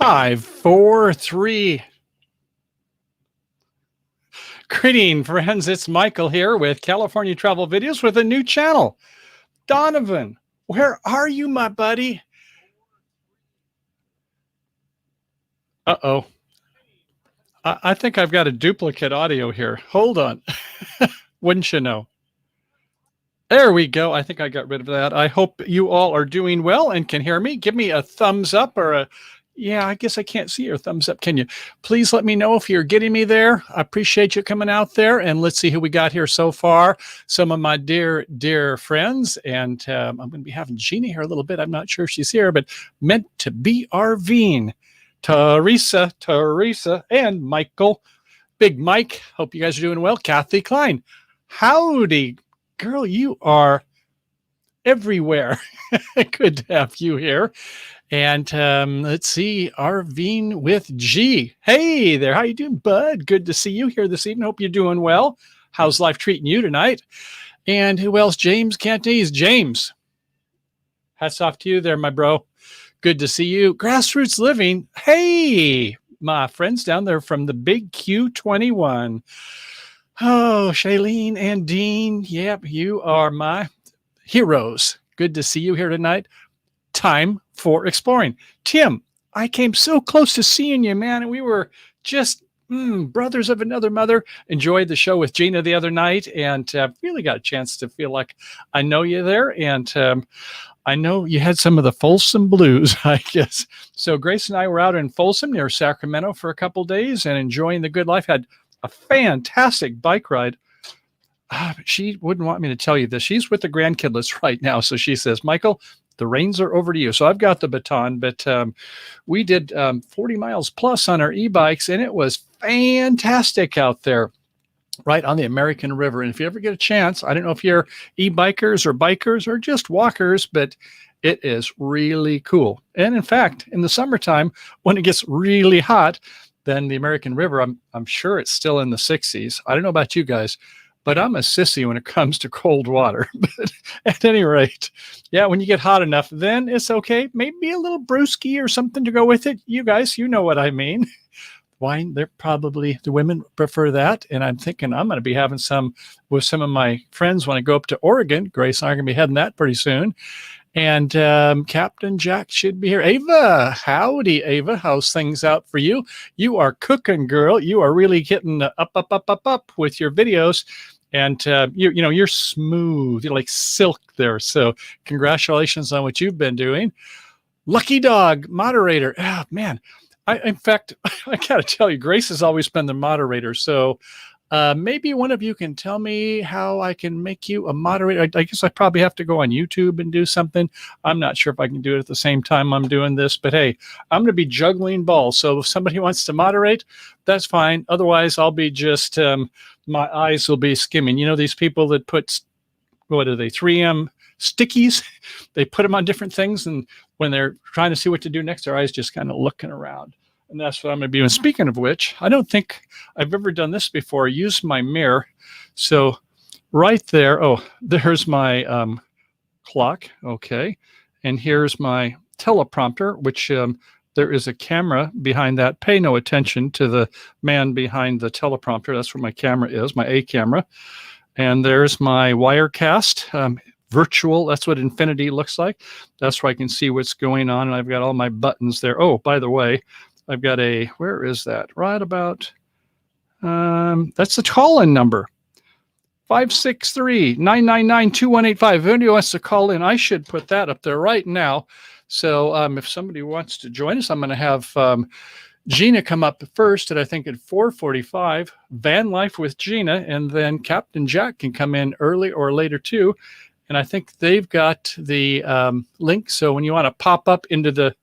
5, 4, 3. Greeting, friends. It's Michael here with California Travel Videos with a new channel. Donovan, where are you, my buddy? Uh-oh. I think I've got a duplicate audio here. Hold on. Wouldn't you know? There we go. I think I got rid of that. I hope you all are doing well and can hear me. Give me a thumbs up or a, yeah, I guess I can't see your thumbs up. Can you? Please let me know if you're getting me there. I appreciate you coming out there. And let's see who we got here so far. Some of my dear, dear friends. And I'm going to be having Gina here a little bit. I'm not sure if she's here, but meant to be RVing. Teresa, and Michael. Big Mike. Hope you guys are doing well. Kathy Klein. Howdy. Girl, you are everywhere. Good to have you here. And let's see, RVing with G. Hey there, how you doing, bud? Good to see you here this evening. Hope you're doing well. How's life treating you tonight? And who else? James Cantonese. James, hats off to you there, my bro. Good to see you. Grassroots Living. Hey, my friends down there from the Big Q21. Oh, Shailene and Dean. Yep, you are my heroes. Good to see you here tonight. Time for exploring. Tim, I came so close to seeing you, man. And we were just brothers of another mother. Enjoyed the show with Gina the other night and really got a chance to feel like I know you there. And I know you had some of the Folsom blues, I guess. So Grace and I were out in Folsom near Sacramento for a couple days and enjoying the good life. Had a fantastic bike ride. She wouldn't want me to tell you this. She's with the grandkidless right now. So she says, Michael, the reins are over to you. So I've got the baton, but we did 40 miles plus on our e-bikes, and it was fantastic out there right on the American River. And if you ever get a chance, I don't know if you're e-bikers or bikers or just walkers, but it is really cool. And in fact, in the summertime, when it gets really hot, then the American River, I'm sure it's still in the 60s. I don't know about you guys, but I'm a sissy when it comes to cold water. But at any rate, yeah, when you get hot enough, then it's okay. Maybe a little brewski or something to go with it. You guys, you know what I mean. Wine, they're probably, the women prefer that. And I'm thinking I'm going to be having some with some of my friends when I go up to Oregon. Grace and I are going to be heading that pretty soon. And Captain Jack should be here. Ava, howdy, Ava. How's things out for you? You are cooking, girl. You are really getting up with your videos. And you're smooth. You're like silk there. So congratulations on what you've been doing. Lucky Dog, moderator. Oh, man. In fact, I got to tell you, Grace has always been the moderator. So maybe one of you can tell me how I can make you a moderator. I guess I probably have to go on YouTube and do something. I'm not sure if I can do it at the same time I'm doing this, but hey, I'm going to be juggling balls. So if somebody wants to moderate, that's fine. Otherwise, I'll be just, my eyes will be skimming. You know, these people that put, what are they, 3M stickies? They put them on different things. And when they're trying to see what to do next, their eyes just kind of looking around. And that's what I'm going to be doing. Speaking of which, I don't think I've ever done this before. Use my mirror. So right there, oh, there's my clock. Okay. And here's my teleprompter, which there is a camera behind that. Pay no attention to the man behind the teleprompter. That's where my camera is, my A camera. And there's my Wirecast virtual. That's what Infinity looks like. That's where I can see what's going on. And I've got all my buttons there. Oh, by the way, I've got a, where is that? Right about, that's the call-in number, 563-999-2185. If anybody wants to call in, I should put that up there right now. So if somebody wants to join us, I'm going to have Gina come up first, and I think at 4:45, Van Life with Gina, and then Captain Jack can come in early or later too. And I think they've got the link. So when you want to pop up into the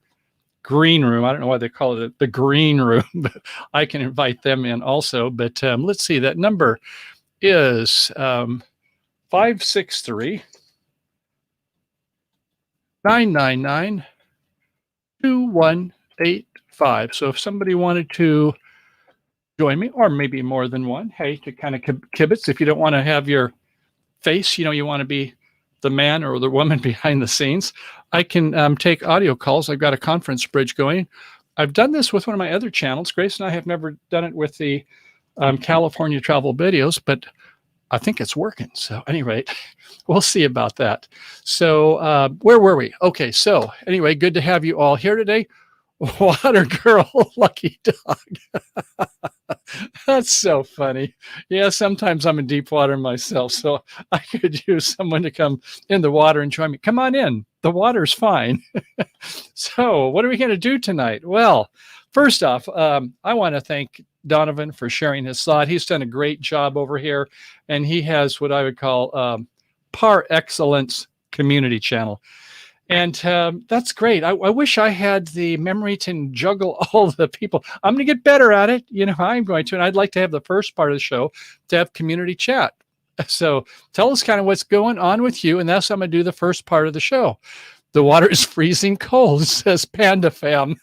green room, I don't know why they call it the green room, but I can invite them in also. But let's see, that number is 563-999-2185. So if somebody wanted to join me, or maybe more than one, hey, to kind of kibitz, if you don't want to have your face, you know, you want to be the man or the woman behind the scenes, I can take audio calls. I've got a conference bridge going. I've done this with one of my other channels. Grace and I have never done it with the California travel videos, but I think it's working. So at any rate, we'll see about that. So where were we? Okay, so anyway, good to have you all here today. Water girl, lucky dog. That's so funny. Yeah, sometimes I'm in deep water myself, so I could use someone to come in the water and join me. Come on in. The water's fine. So what are we going to do tonight? Well, first off, I want to thank Donovan for sharing his thought. He's done a great job over here, and he has what I would call par excellence community channel. And that's great. I wish I had the memory to juggle all the people. I'm going to get better at it. You know, I'm going to. And I'd like to have the first part of the show to have community chat. So tell us kind of what's going on with you. And that's how I'm going to do the first part of the show. The water is freezing cold, says Panda Fam.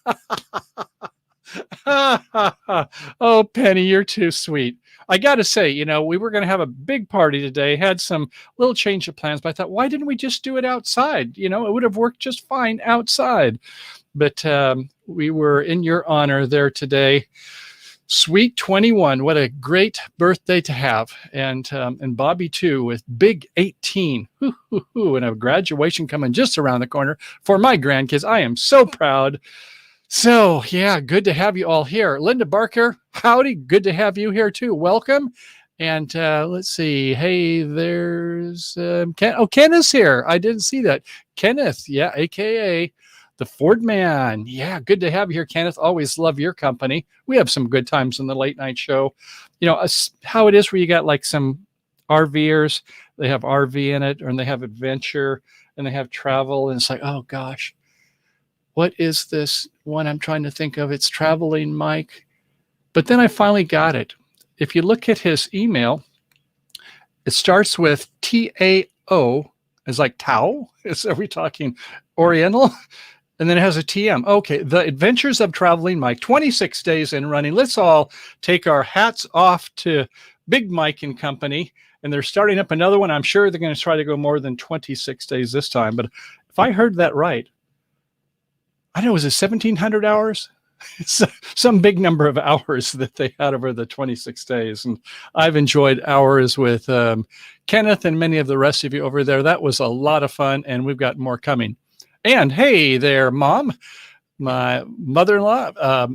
Oh, Penny, you're too sweet. I got to say, you know, we were going to have a big party today, had some little change of plans, but I thought, why didn't we just do it outside? You know, it would have worked just fine outside. But we were in your honor there today. Sweet 21, what a great birthday to have. And Bobby too, with big 18. And a graduation coming just around the corner for my grandkids. I am so proud. So, yeah, good to have you all here. Linda Barker, howdy. Good to have you here, too. Welcome. And let's see. Hey, there's Ken. Oh, Ken is here. I didn't see that. Kenneth, yeah, a.k.a. the Ford Man. Yeah, good to have you here, Kenneth. Always love your company. We have some good times on the late night show. You know, how it is where you got like some RVers. They have RV in it, and they have adventure, and they have travel. And it's like, oh, gosh. What is this one I'm trying to think of? It's Traveling Mike. But then I finally got it. If you look at his email, it starts with TAO. It's like Tao. Are we talking Oriental? And then it has a TM. Okay, The Adventures of Traveling Mike, 26 days in running. Let's all take our hats off to Big Mike and Company. And they're starting up another one. I'm sure they're going to try to go more than 26 days this time. But if I heard that right, I don't know, was it 1,700 hours? It's some big number of hours that they had over the 26 days. And I've enjoyed hours with Kenneth and many of the rest of you over there. That was a lot of fun, and we've got more coming. And hey there, Mom. My mother-in-law,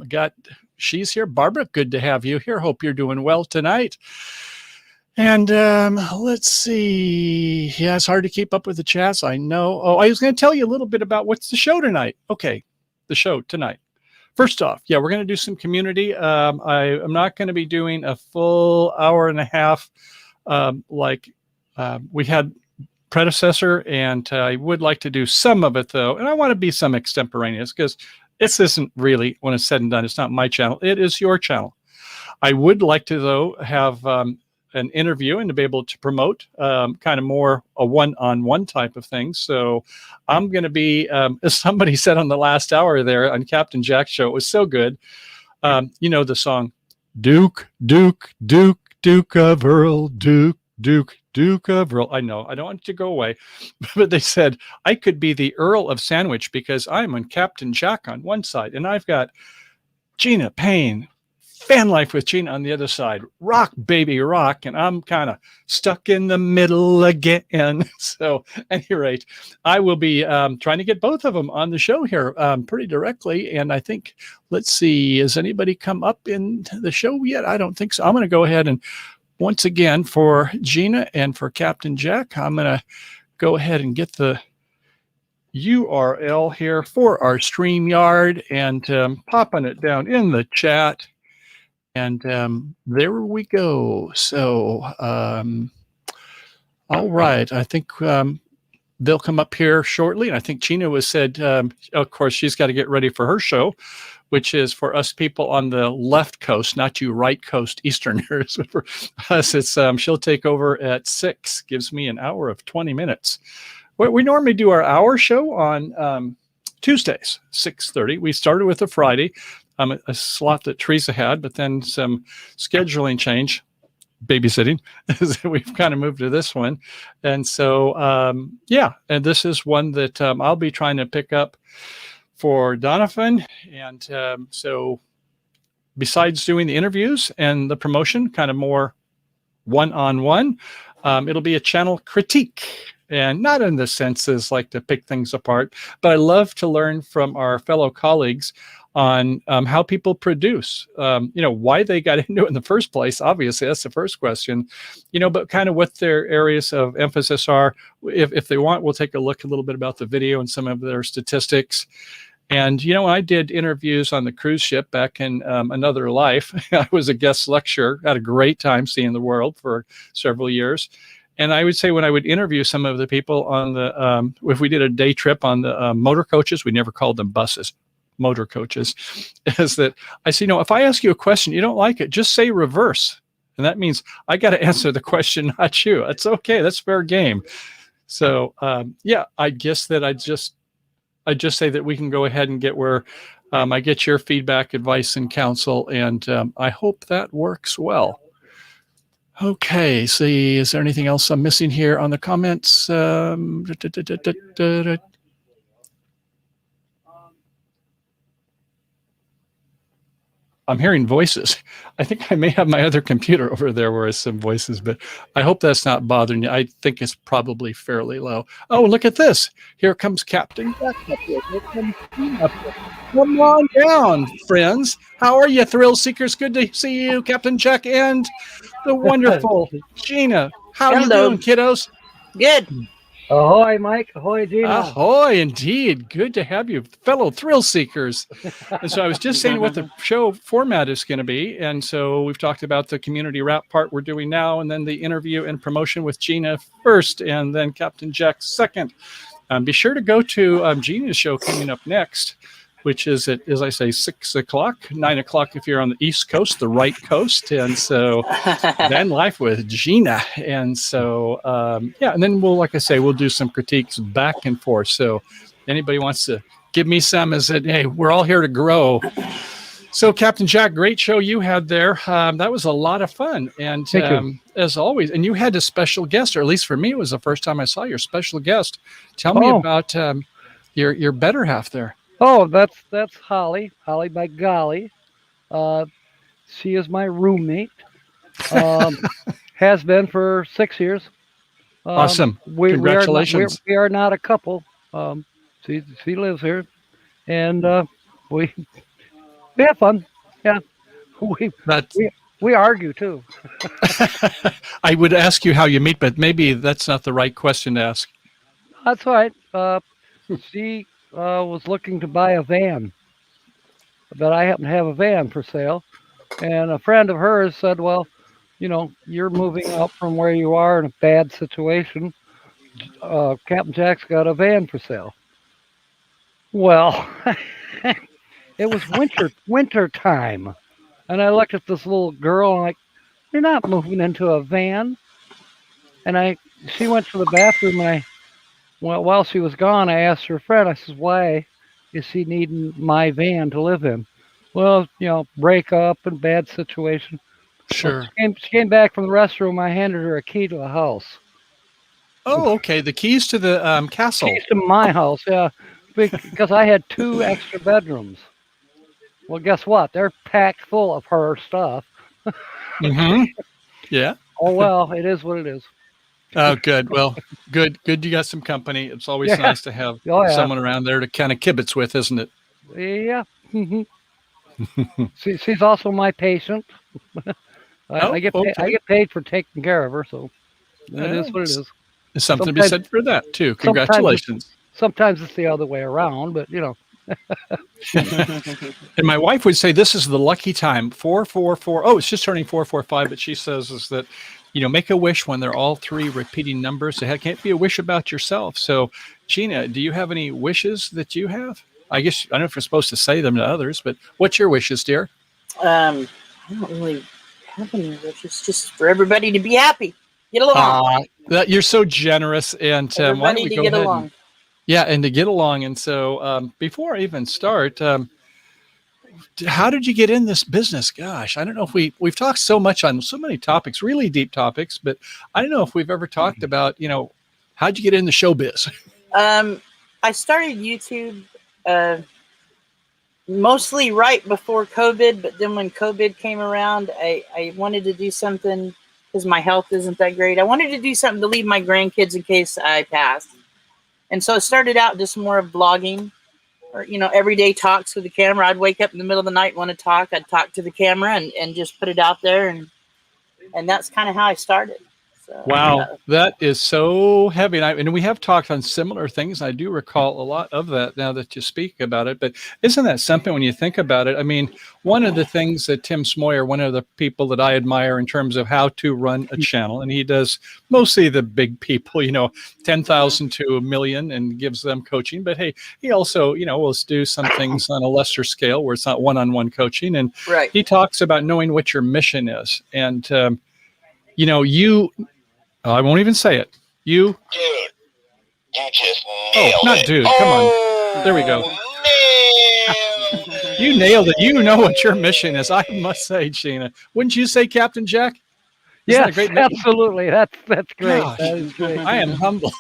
she's here. Barbara, good to have you here. Hope you're doing well tonight. And let's see. Yeah, it's hard to keep up with the chats. I know. Oh, I was going to tell you a little bit about what's the show tonight. Okay, the show tonight. First off, yeah, we're going to do some community. I am not going to be doing a full hour and a half like we had predecessor, and I would like to do some of it, though. And I want to be some extemporaneous because this isn't really, when it's said and done, it's not my channel. It is your channel. I would like to, though, have an interview and to be able to promote kind of more a one-on-one type of thing. So I'm going to be, as somebody said on the last hour there on Captain Jack's show, it was so good. You know the song, Duke, Duke, Duke, Duke of Earl, Duke, Duke, Duke of Earl. I know, I don't want it to go away, but they said I could be the Earl of Sandwich because I'm on Captain Jack on one side, and I've got Gina Payne, Fan Life with Gina on the other side, rock baby rock, and I'm kind of stuck in the middle again. So at any rate, I will be trying to get both of them on the show here pretty directly. And I think, let's see, has anybody come up in the show yet? I don't think so. I'm going to go ahead and once again for Gina and for Captain Jack, I'm going to go ahead and get the URL here for our StreamYard and popping it down in the chat. And there we go. So, all right. I think they'll come up here shortly. And I think Gina was said, of course, she's got to get ready for her show, which is for us people on the left coast, not you right coast Easterners. For us, it's she'll take over at 6, gives me an hour of 20 minutes. We normally do our hour show on Tuesdays, 6:30. We started with a Friday. A slot that Teresa had, but then some scheduling change, babysitting, we've kind of moved to this one. And so, yeah, and this is one that I'll be trying to pick up for Donovan. And so besides doing the interviews and the promotion, kind of more one-on-one, it'll be a channel critique. And not in the sense as like to pick things apart, but I love to learn from our fellow colleagues on how people produce, why they got into it in the first place. Obviously, that's the first question, but kind of what their areas of emphasis are. If they want, we'll take a look a little bit about the video and some of their statistics. And, when I did interviews on the cruise ship back in another life, I was a guest lecturer, had a great time seeing the world for several years. And I would say when I would interview some of the people on the, if we did a day trip on the motor coaches, we never called them buses, motor coaches, is that I say, if I ask you a question, you don't like it, just say reverse. And that means I got to answer the question, not you. It's okay. That's fair game. So, I guess that I just say that we can go ahead and get where I get your feedback, advice, and counsel. And I hope that works well. Okay, see, is there anything else I'm missing here on the comments? I'm hearing voices. I think I may have my other computer over there where there's some voices, but I hope that's not bothering you. I think it's probably fairly low. Oh, look at this. Here comes Captain Jack up here. Here comes Gina up here. Come on down, friends. How are you, thrill seekers? Good to see you, Captain Jack, and the wonderful Gina. How are you doing, kiddos? Good. Ahoy, Mike. Ahoy, Gina. Ahoy, indeed. Good to have you, fellow thrill seekers. And so I was just saying what the show format is going to be. And so we've talked about the community wrap part we're doing now, and then the interview and promotion with Gina first, and then Captain Jack second. Be sure to go to Gina's show coming up next, which is at, as I say, 6 o'clock, 9 o'clock if you're on the East Coast, the right coast. And so Van Life with Gina. And so, and then we'll, like I say, we'll do some critiques back and forth. So anybody wants to give me some, is that, hey, we're all here to grow. So Captain Jack, great show you had there. That was a lot of fun. And as always, and you had a special guest, or at least for me, it was the first time I saw your special guest. Tell me about your better half there. Oh, that's Holly. Holly by golly. She is my roommate. Has been for 6 years. Awesome. Congratulations. We are not a couple. She lives here, and we have fun. Yeah, we argue too. I would ask you how you meet, but maybe that's not the right question to ask. That's right. She was looking to buy a van, but I happen to have a van for sale, and a friend of hers said, well, you're moving out from where you are in a bad situation. Captain Jack's got a van for sale. Well, it was winter time, and I looked at this little girl and I'm like, you're not moving into a van. And she went to the bathroom, and while she was gone, I asked her friend, I said, why is she needing my van to live in? Well, break up and bad situation. Sure. Well, she came back from the restroom. I handed her a key to a house. Oh, okay. The keys to the castle. Keys to my house, yeah. Because I had 2 extra bedrooms. Well, guess what? They're packed full of her stuff. Mm-hmm. Yeah. Oh, well, it is what it is. Oh, good. Well, good. You got some company. It's always nice to have someone around there to kind of kibitz with, isn't it? Yeah. She's also my patient. I get paid for taking care of her, so that is what it is. There's something to be said for that too. Congratulations. Sometimes it's the other way around, but And my wife would say this is the lucky time. 444. Oh, it's just turning 445, but she says is that make a wish when they're all 3 repeating numbers. It can't be a wish about yourself. So, Gina, do you have any wishes that you have? I guess I don't know if you're supposed to say them to others, but what's your wishes, dear? I don't really have any wishes. Just for everybody to be happy, get along. You're so generous, and why don't we go ahead? Along. And to get along. And so, before I even start, how did you get in this business? Gosh, I don't know if we've talked so much on so many topics, really deep topics, but I don't know if we've ever talked about, how'd you get in the showbiz? I started YouTube mostly right before COVID, but then when COVID came around, I wanted to do something because my health isn't that great. I wanted to do something to leave my grandkids in case I passed. And so it started out just more of blogging or, everyday talks with the camera. I'd wake up in the middle of the night, want to talk. I'd talk to the camera and just put it out there. And that's kind of how I started. So, Wow, that is so heavy. And we have talked on similar things. I do recall a lot of that now that you speak about it. But isn't that something when you think about it? I mean, one of the things that Tim Smoyer, one of the people that I admire in terms of how to run a channel, and he does mostly the big people, 10,000 to 1 million and gives them coaching. But hey, he also, will do some things on a lesser scale where it's not one-on-one coaching. And right. He talks about knowing what your mission is. And, I won't even say it. You just not it. dude. Come on. There we go. You nailed it. You know what your mission is. I must say, Gina. Wouldn't you say, Captain Jack? Yes, absolutely. That's great. Gosh, that is great. I am humble.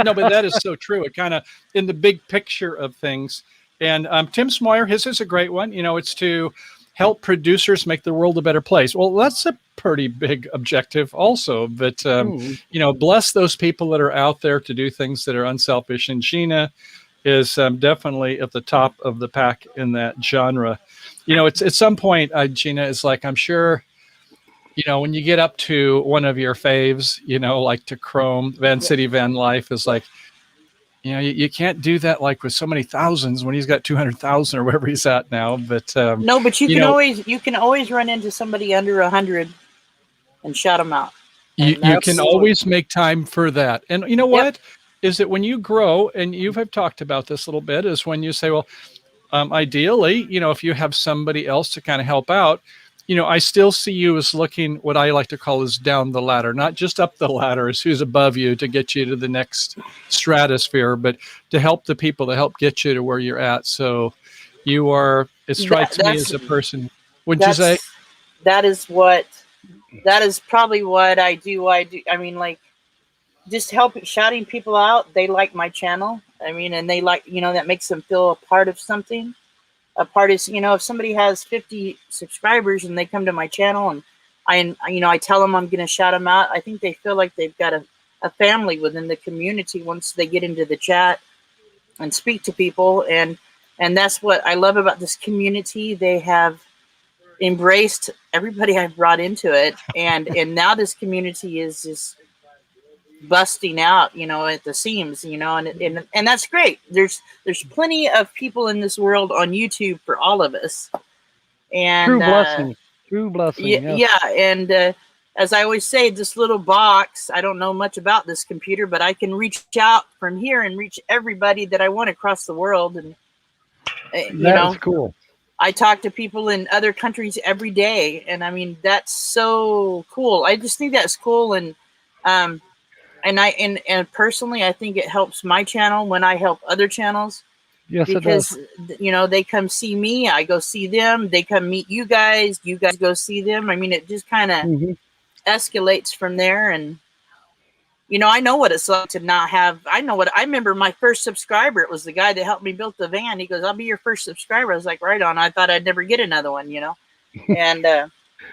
No, but that is so true. It kind of in the big picture of things. And Tim Smoyer, his is a great one. It's to help producers make the world a better place. Well, that's a pretty big objective also, but, bless those people that are out there to do things that are unselfish. And Gina is definitely at the top of the pack in that genre. It's at some point, Gina, is like, I'm sure, when you get up to one of your faves, like to Chrome, Van City Van Life is like, you can't do that like with so many thousands when he's got 200,000 or wherever he's at now. But no, but you can always run into somebody under 100 and shout them out. You can always make time for that. And you know what? Is that when you grow, and you have talked about this a little bit, is when you say, well, ideally, if you have somebody else to kind of help out, I still see you as looking what I like to call is down the ladder, not just up the ladder as who's above you to get you to the next stratosphere, but to help the people to help get you to where you're at. So you are, it strikes me as a person, wouldn't you say? That is probably what I do. I mean, like, just shouting people out. They like my channel. I mean, and they like, that makes them feel a part of something. A part is, if somebody has 50 subscribers and they come to my channel and I tell them I'm going to shout them out, I think they feel like they've got a family within the community once they get into the chat and speak to people. And that's what I love about this community. They have embraced everybody I've brought into it. And now this community is just busting out, at the seams, and that's great. There's plenty of people in this world on YouTube for all of us. And true blessing. Yeah. And as I always say, this little box, I don't know much about this computer, but I can reach out from here and reach everybody that I want across the world. And that's cool. I talk to people in other countries every day, and I mean, that's so cool. I just think that's cool. And And personally, I think it helps my channel when I help other channels. Yes, because it does. They come see me, I go see them. They come meet you guys go see them. I mean, it just kind of escalates from there. And I know what it's like to not have. I remember my first subscriber. It was the guy that helped me build the van. He goes, "I'll be your first subscriber." I was like, "Right on." I thought I'd never get another one, And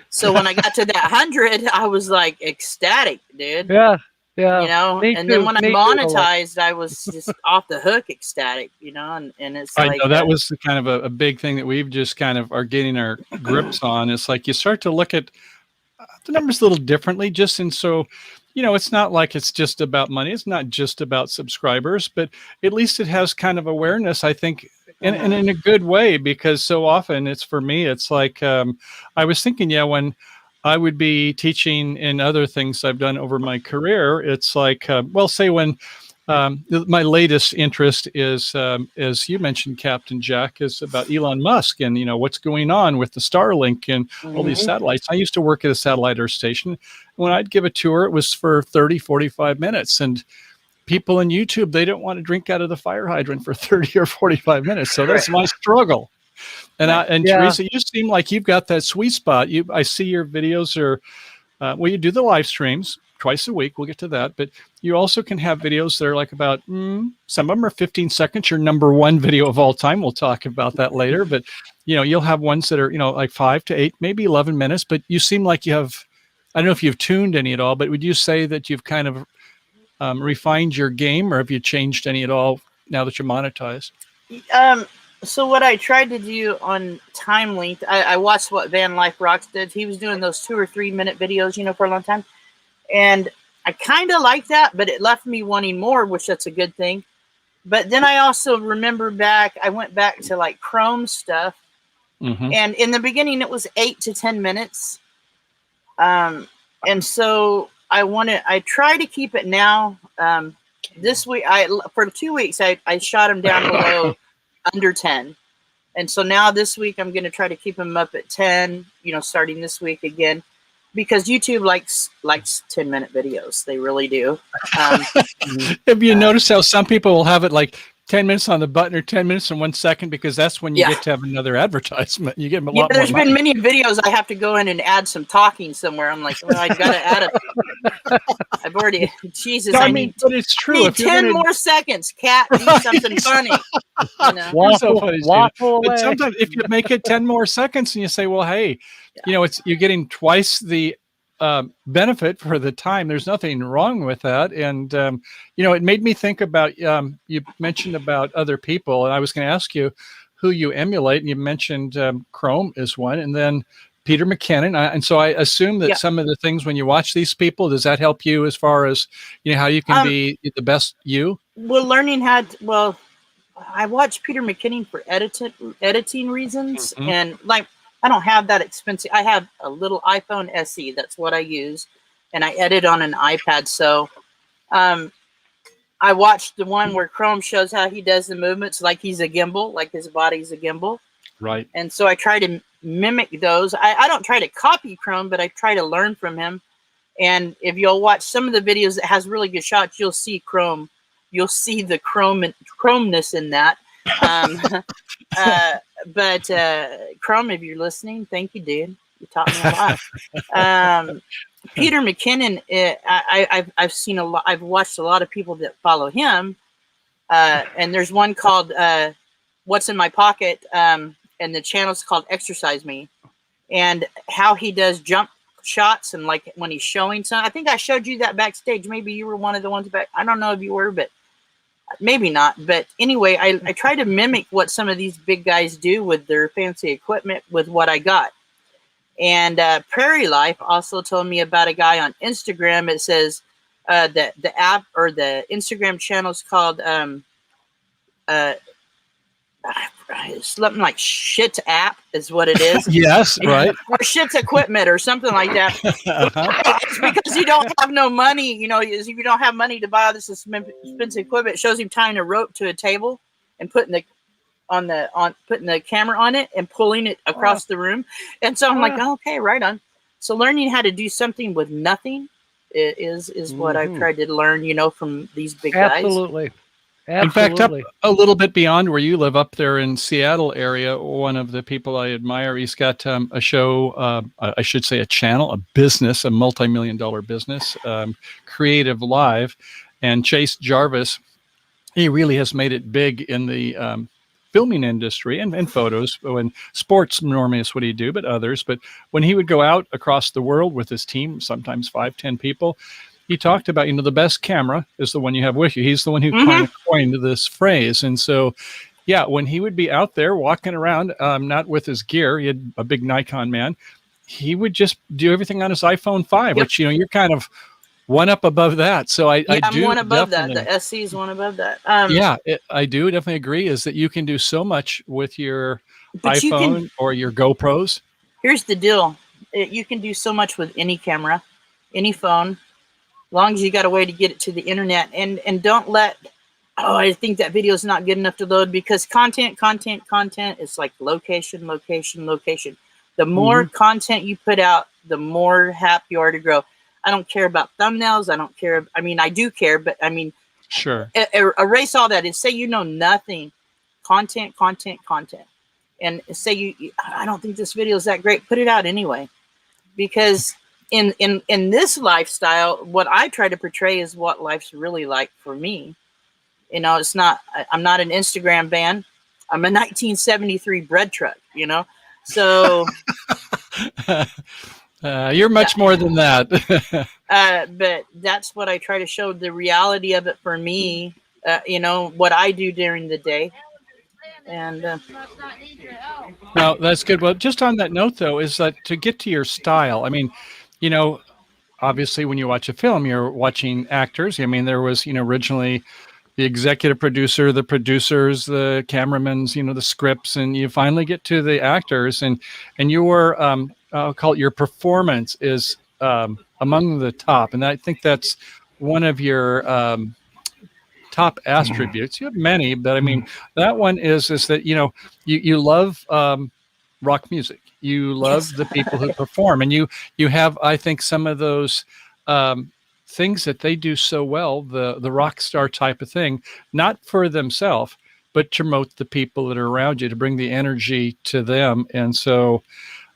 so when I got to that 100, I was like ecstatic, dude. Yeah. And then when I monetized, I was just off the hook ecstatic, and it's I know that was the kind of a big thing that we've just kind of are getting our grips on. It's like you start to look at the numbers a little differently, it's not like it's just about money. It's not just about subscribers, but at least it has kind of awareness, I think, and in a good way, because so often it's like, I was thinking, when I would be teaching in other things I've done over my career. It's like, say when my latest interest is, as you mentioned, Captain Jack, is about Elon Musk and, what's going on with the Starlink and all these satellites. I used to work at a satellite earth station. When I'd give a tour, it was for 30, 45 minutes. And people on YouTube, they don't want to drink out of the fire hydrant for 30 or 45 minutes. So that's my struggle. And Teresa, you seem like you've got that sweet spot. I see your videos are, you do the live streams, twice a week. We'll get to that. But you also can have videos that are like about, some of them are 15 seconds. Your number one video of all time. We'll talk about that later. But, you'll have ones that are, like 5 to 8, maybe 11 minutes. But you seem like you have, I don't know if you've tuned any at all, but would you say that you've kind of refined your game, or have you changed any at all now that you're monetized? So what I tried to do on time length, I watched what Van Life Rocks did. He was doing those 2 or 3 minute videos, for a long time. And I kind of like that, but it left me wanting more, which that's a good thing. But then I also remember I went back to like Chrome stuff. Mm-hmm. And in the beginning, it was 8 to 10 minutes. And so I try to keep it now. This week, for 2 weeks, I shot him down below under 10. And so now this week, I'm going to try to keep him up at 10, starting this week again, because YouTube likes 10-minute videos. They really do. Have you noticed how some people will have it like 10 minutes on the button or 10 minutes and 1 second, because that's when you get to have another advertisement. You get a lot more there's money. been many videos I have to go in and add some talking somewhere. I'm like, well, I got to add it. I've already, Jesus, No, I need, but it's true. need If you're 10 gonna- more seconds. Cat, do something funny. You're so funny, Steve. Waffle But away. sometimes if you make it 10 more seconds and you say, well, hey, you're getting twice the benefit for the time. There's nothing wrong with that. And, it made me think about, you mentioned about other people, and I was going to ask you who you emulate, and you mentioned Chrome is one, and then Peter McKinnon. And so I assume that some of the things when you watch these people, does that help you as far as, how you can be the best you? Well, learning how to, I watch Peter McKinnon for editing reasons. Mm-hmm. And like, I don't have that expensive. I have a little iPhone SE. That's what I use. And I edit on an iPad. So I watched the one where Chrome shows how he does the movements like he's a gimbal, like his body's a gimbal. Right. And so I try to mimic those. I don't try to copy Chrome, but I try to learn from him. And if you'll watch some of the videos that has really good shots, you'll see Chrome. You'll see the chromeness in that. But Chrome, if you're listening, thank you, dude. You taught me a lot. Peter McKinnon, I've seen a lot. I've watched a lot of people that follow him, and there's one called "What's in My Pocket," and the channel's called "Exercise Me," and how he does jump shots and like when he's showing some. I think I showed you that backstage. Maybe you were one of the ones back. I don't know if you were, but maybe not. But anyway, I try to mimic what some of these big guys do with their fancy equipment with what I got. And Prairie Life also told me about a guy on Instagram. It says the app or the Instagram channel is called something like Shit's App is what it is. Yes, right. Or Shit's Equipment or something like that. It's because you don't have no money. If you don't have money to buy all this expensive equipment, it shows him tying a rope to a table and putting the camera on it and pulling it across the room. And so I'm like, okay, right on. So learning how to do something with nothing is what I've tried to learn, from these big guys. Absolutely. In fact, up a little bit beyond where you live, up there in Seattle area, one of the people I admire, he's got a show, I should say a channel, a business, a multi-million-dollar business, Creative Live. And Chase Jarvis, he really has made it big in the filming industry and photos. When sports normally is what he'd do, but others. But when he would go out across the world with his team, sometimes 5-10 people, he talked about, the best camera is the one you have with you. He's the one who kind of coined this phrase. And so, when he would be out there walking around, not with his gear, he had a big Nikon man, he would just do everything on his iPhone 5, which, you're kind of one up above that. So I do. I'm one above that. The SC is one above that. I do definitely agree is that you can do so much with your iPhone or your GoPros. Here's the deal. You can do so much with any camera, any phone, as long as you got a way to get it to the internet. And don't let, I think that video is not good enough to load, because content is like location. The more content you put out, the more happy you are to grow. I don't care about thumbnails. I don't care. I mean, I do care, but I mean, sure. Erase all that and say nothing. Content. And say I don't think this video is that great. Put it out anyway, because in this lifestyle, what I try to portray is what life's really like for me. You know, it's not. I'm not an Instagram band. I'm a 1973 bread truck. You know, so You're much more than that. but that's what I try to show, the reality of it for me. You know, what I do during the day, and No, that's good. Well, just on that note, though, is that to get to your style. I mean, you know, obviously, when you watch a film, you're watching actors. I mean, there was, originally the executive producer, the producers, the cameramans, the scripts, and you finally get to the actors, and your I'll call it your performance is among the top, and I think that's one of your top attributes. You have many, but I mean that one is that you love rock music. You love yes. the people who perform, and you have, I think, some of those things that they do so well, the rock star type of thing, not for themselves, but to promote the people that are around you, to bring the energy to them. And so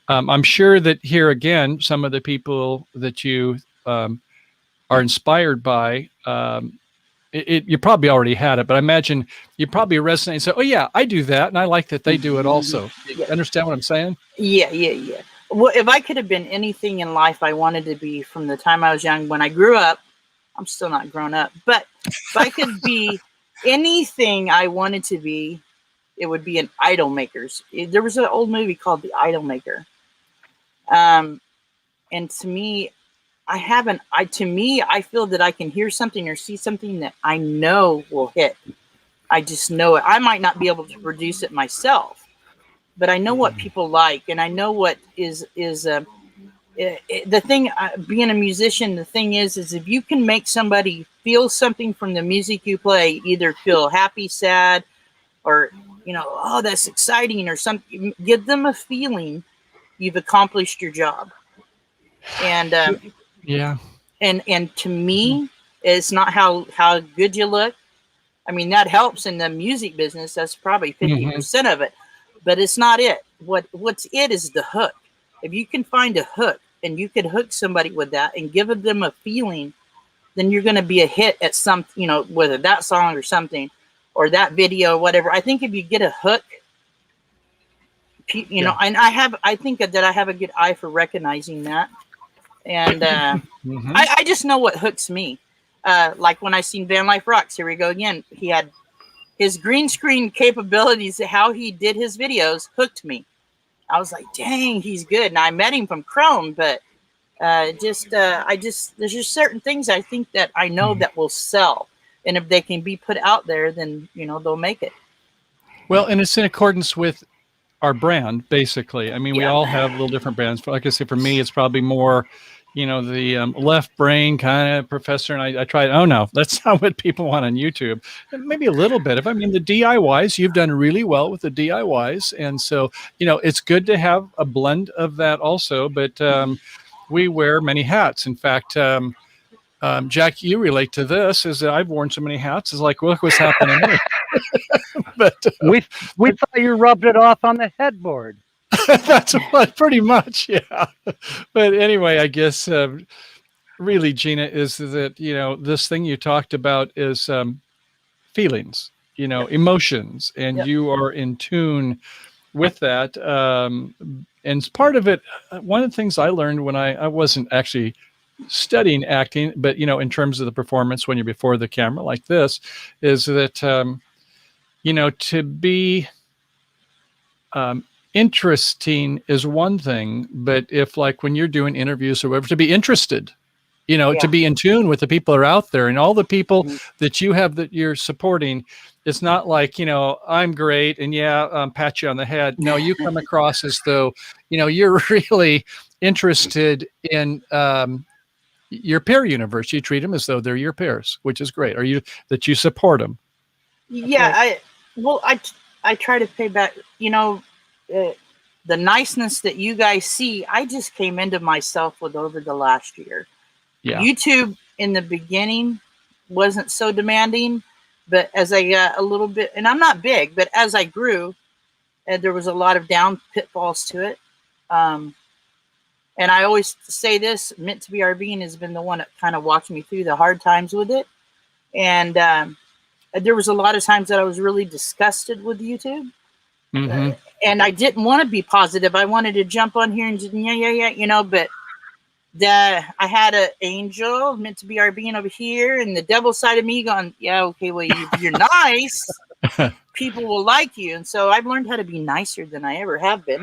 I'm sure that here again, some of the people that you are inspired by, you probably already had it, but I imagine you probably resonate and say, "Oh yeah, I do that, and I like that they do it also." You Yeah. understand what I'm saying? Yeah. Well, if I could have been anything in life I wanted to be from the time I was young, when I grew up, I'm still not grown up, but if I could be anything I wanted to be, it would be an idol makers. There was an old movie called The Idol Maker. And to me, I feel that I can hear something or see something that I know will hit. I just know it. I might not be able to produce it myself, but I know what people like, and I know what is the thing. Being a musician, the thing is if you can make somebody feel something from the music you play, either feel happy, sad, or oh, that's exciting, or something, give them a feeling, you've accomplished your job. And Yeah. and to me, it's not how good you look. I mean, that helps in the music business. That's probably 50% of it, but it's not it. What's it is the hook. If you can find a hook and you can hook somebody with that and give them a feeling, then you're going to be a hit at some, whether that song or something, or that video or whatever. I think if you get a hook, and I think that I have a good eye for recognizing that. And I just know what hooks me. Like when I seen Van Life Rocks, here we go again. He had his green screen capabilities, how he did his videos hooked me. I was like, dang, he's good. And I met him from Chrome, but there's just certain things I think that I know that will sell. And if they can be put out there, then, they'll make it. Well, and it's in accordance with our brand, basically. I mean, we Yeah. all have little different brands. Like I say, for me, it's probably more, the left brain kind of professor. And I tried, oh no, that's not what people want on YouTube. Maybe a little bit. If I mean the DIYs, you've done really well with the DIYs. And so, it's good to have a blend of that also. But we wear many hats. In fact, Jack, you relate to this, is that I've worn so many hats. It's like, look what's happening to me. But We thought you rubbed it off on the headboard. that's what, pretty much, yeah. But anyway, I guess really, Gina, is that this thing you talked about is feelings, emotions, and you are in tune with that. And part of it, one of the things I learned when I wasn't actually studying acting, but in terms of the performance when you're before the camera like this, is that to be interesting is one thing, but if, like, when you're doing interviews or whatever, to be interested, to be in tune with the people that are out there and all the people that you have that you're supporting. It's not like, I'm great and pat you on the head. No, you come across as though, you're really interested in your peer universe. You treat them as though they're your peers, which is great. Or that you support them. Yeah, I try to pay back, the niceness that you guys see. I just came into myself with over the last year. Yeah. YouTube in the beginning wasn't so demanding, but as I got a little bit, and I'm not big, but as I grew, and there was a lot of down pitfalls to it. And I always say this, Meant to Be Our Being has been the one that kind of walked me through the hard times with it. And there was a lot of times that I was really disgusted with YouTube. Mm-hmm. And I didn't want to be positive. I wanted to jump on here and just, yeah, but I had an angel meant to be our being over here, and the devil side of me going, yeah, okay, well, you're nice. People will like you. And so I've learned how to be nicer than I ever have been.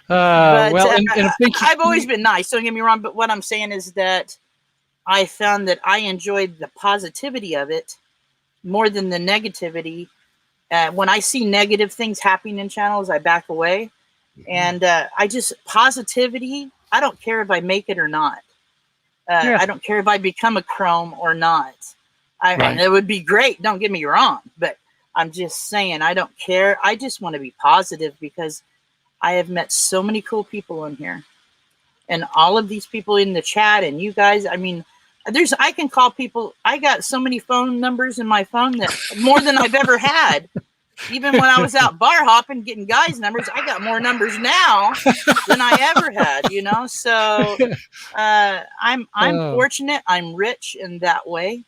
I've always been nice. Don't get me wrong. But what I'm saying is that I found that I enjoyed the positivity of it more than the negativity. When I see negative things happening in channels, I back away. And positivity, I don't care if I make it or not. I don't care if I become a Chrome or not. And it would be great. Don't get me wrong. But I'm just saying, I don't care. I just want to be positive because I have met so many cool people in here. And all of these people in the chat and you guys, I mean, I can call people. I got so many phone numbers in my phone that more than I've ever had. Even when I was out bar hopping, getting guys' numbers, I got more numbers now than I ever had, So I'm fortunate. I'm rich in that way.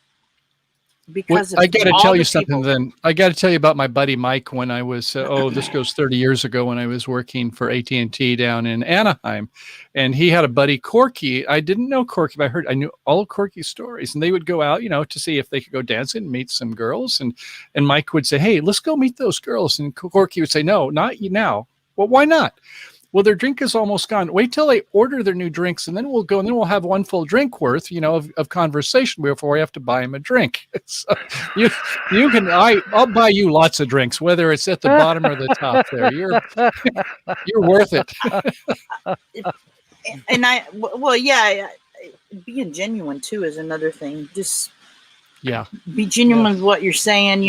Because I got to tell you something then. I got to tell you about my buddy Mike when I was, this goes 30 years ago when I was working for AT&T down in Anaheim. And he had a buddy, Corky. I didn't know Corky, but I knew all of Corky's stories. And they would go out, to see if they could go dancing and meet some girls. And Mike would say, hey, let's go meet those girls. And Corky would say, no, not you now. Well, why not? Well, their drink is almost gone. Wait till they order their new drinks, and then we'll go, and then we'll have one full drink worth, of conversation before I have to buy them a drink. So you can, I'll buy you lots of drinks, whether it's at the bottom or the top. There, you're worth it. And being genuine too is another thing. Just be genuine with what you're saying.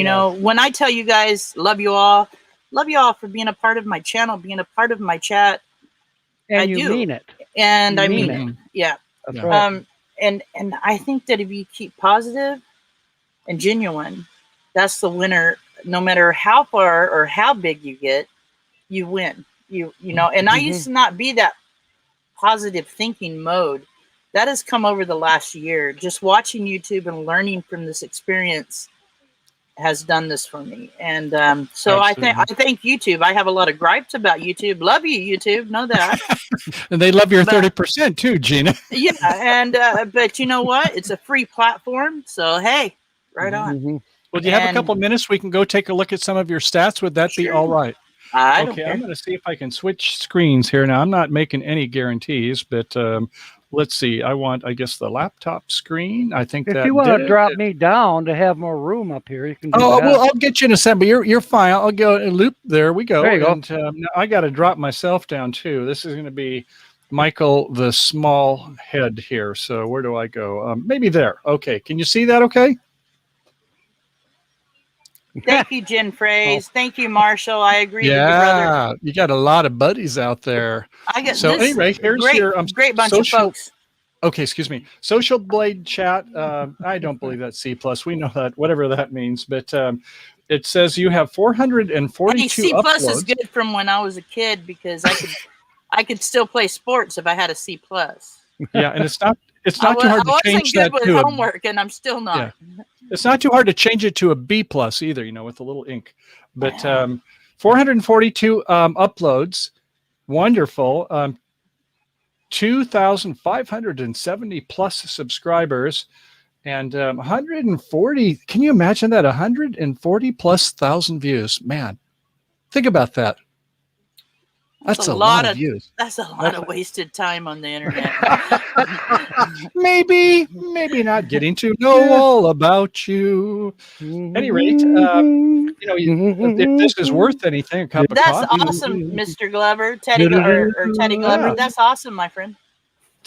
When I tell you guys, love you all for being a part of my channel, being a part of my chat. And I mean it. And I mean it. Yeah. That's right. And I think that if you keep positive and genuine, that's the winner. No matter how far or how big you get, you win. And I used to not be that positive thinking mode. That has come over the last year. Just watching YouTube and learning from this experience has done this for me. And so I thank YouTube. I have a lot of gripes about YouTube. Love you, YouTube. Know that. And they love your 30% too, Gina. Yeah. And but you know what? It's a free platform. So hey, right on. Mm-hmm. Well, do you have a couple minutes? We can go take a look at some of your stats. Would that be all right? I don't care. I'm going to see if I can switch screens here. Now, I'm not making any guarantees, but let's see. I want, I guess, the laptop screen. I think if you want to drop me down to have more room up here, you can do that. Well, I'll get you in a second, but you're fine. I'll go and loop. There we go. There you go. And now I got to drop myself down too. This is going to be Michael, the small head here. So where do I go? Maybe there. Okay. Can you see that okay? Thank you, Jen Phrase. Thank you, Marshall. I agree with you, brother. Yeah, you got a lot of buddies out there. Anyway, here's your great bunch of folks. Okay, excuse me. Social Blade chat. I don't believe that's C+. We know that, whatever that means. But it says you have 442 C+ uploads. is good from when I was a kid because I could still play sports if I had a C+. Yeah, and it's not too hard to change that to I wasn't good with homework, and I'm still not. Yeah. It's not too hard to change it to a B+ either, with a little ink. But 442 uploads, wonderful. 2,570 plus subscribers, and 140. Can you imagine that? 140 plus thousand views. Man, think about that. That's a lot of views. That's a lot of wasted time on the internet. maybe not getting to know all about you. At any rate, if this is worth anything, a cup of coffee. That's awesome, Mr. Glover, Teddy Glover. Yeah. That's awesome, my friend.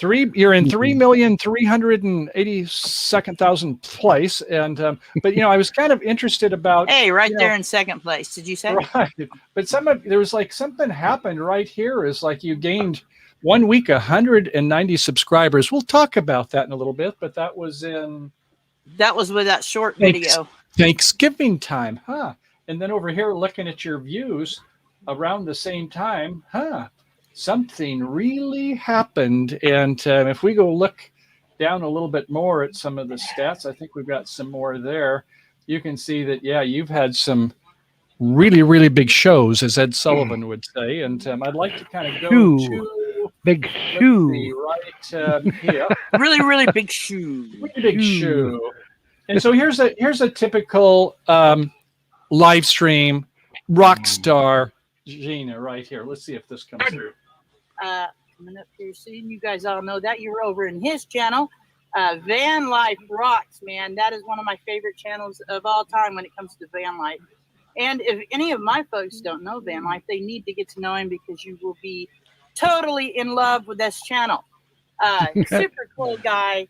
You're in 3,382,000 place, and but I was kind of interested about. Hey, there in second place. Did you say? Right, but there was like something happened right here. Is like you gained 1 week 190 subscribers. We'll talk about that in a little bit, but that was with that short video. Thanksgiving time, huh? And then over here, looking at your views, around the same time, something really happened. And if we go look down a little bit more at some of the stats, I think we've got some more there. You can see that, yeah, you've had some really, really big shows, as Ed Sullivan would say. And I'd like to kind of go to big let's shoe. see, right here. Really, really big shoe. Really big shoe. And so here's a typical live stream rock star Gina right here. Let's see if this comes through. Coming up here soon. You guys all know that you're over in his channel. Van Life Rocks, man. That is one of my favorite channels of all time when it comes to van life. And if any of my folks don't know Van Life, they need to get to know him because you will be totally in love with this channel. Super cool guy.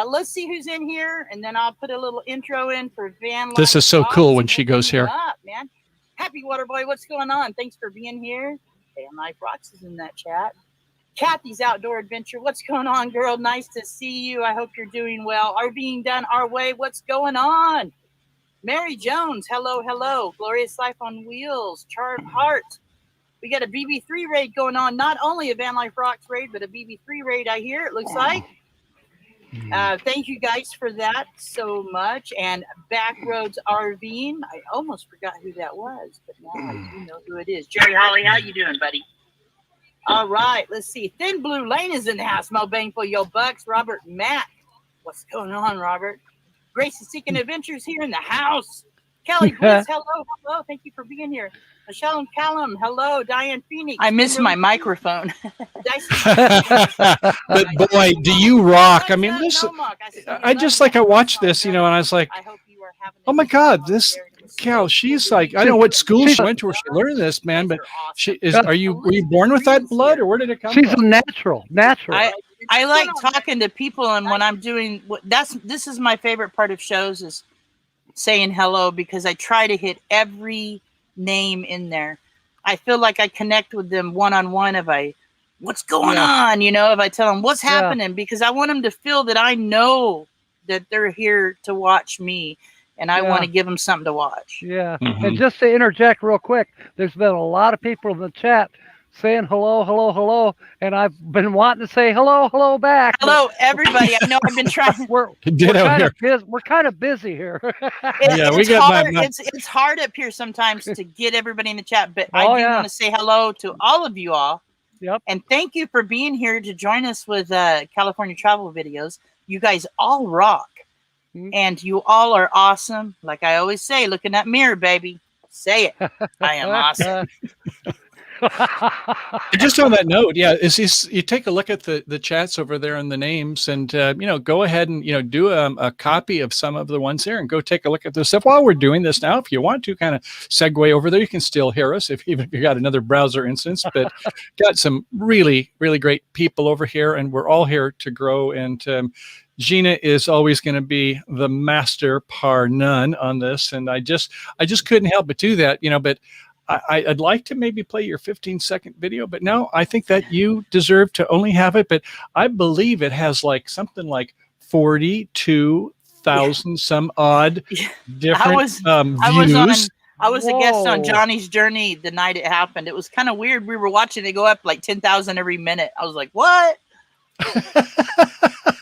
Let's see who's in here, and then I'll put a little intro in for Van Life. This is so Rocks. cool when she goes here. Up, man. Happy Waterboy, what's going on? Thanks for being here. Van Life Rocks is in that chat. Kathy's Outdoor Adventure, what's going on, girl? Nice to see you. I hope you're doing well. Are being done our way. What's going on? Mary Jones, hello, hello. Glorious Life on Wheels. Charm Heart. We got a BB3 raid going on. Not only a Van Life Rocks raid, but a BB3 raid, I hear, it looks like. Thank you guys for that so much. And Backroads RVing. I almost forgot who that was, but now I do know who it is. Jerry Holly, how you doing, buddy? All right, let's see. Thin Blue Lane is in the house. Mo Bang for your bucks. Robert Mack. What's going on, Robert? Gracie Seeking Adventures here in the house. Kelly Bliss, hello, hello. Thank you for being here. Michelle and Callum, hello. Diane Phoenix. I missed my microphone. But boy, do you rock. I mean, listen, I just like, I watched this, and I was like, oh my God, this cow, she's like, I don't know what school she went to where she learned this, man, but were you born with that blood, or where did it come from? She's a natural. I like talking to people, and when I'm doing this is my favorite part of shows is saying hello, because I try to hit every name in there. I feel like I connect with them one-on-one if what's going on, if I tell them what's happening, because I want them to feel that I know that they're here to watch me, and I want to give them something to watch. Yeah. And just to interject real quick, there's been a lot of people in the chat saying hello, hello, hello, and I've been wanting to say hello, hello back. Hello, everybody. I know I've been trying. We're kind of busy here. It's hard up here sometimes to get everybody in the chat, but I do want to say hello to all of you all. Yep. And thank you for being here to join us with California travel videos. You guys all rock, and you all are awesome. Like I always say, look in that mirror, baby. Say it. I am awesome. Just on that note, you take a look at the chats over there and the names, and go ahead and do a copy of some of the ones there, and go take a look at this stuff while we're doing this now. If you want to kind of segue over there, you can still hear us even if you got another browser instance. But got some really, really great people over here, and we're all here to grow. And Gina is always going to be the master par none on this, and I just couldn't help but do that, but I'd like to maybe play your 15-second video, but no, I think that you deserve to only have it. But I believe it has like something like 42,000 some odd different views. I was a guest on Johnny's Journey the night it happened. It was kind of weird. We were watching it go up like 10,000 every minute. I was like, what?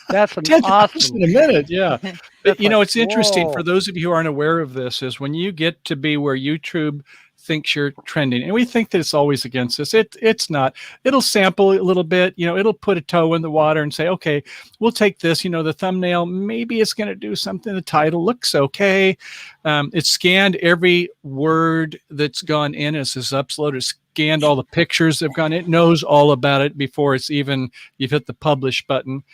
That's awesome. In a minute, yeah. But, it's interesting for those of you who aren't aware of this, is when you get to be where YouTube thinks you're trending, and we think that it's always against us. It's not. It'll sample a little bit, it'll put a toe in the water and say, okay, we'll take this, the thumbnail, maybe it's going to do something. The title looks okay. It's scanned every word that's gone in as it's uploaded, scanned all the pictures that have gone in, it knows all about it before it's even, you've hit the publish button.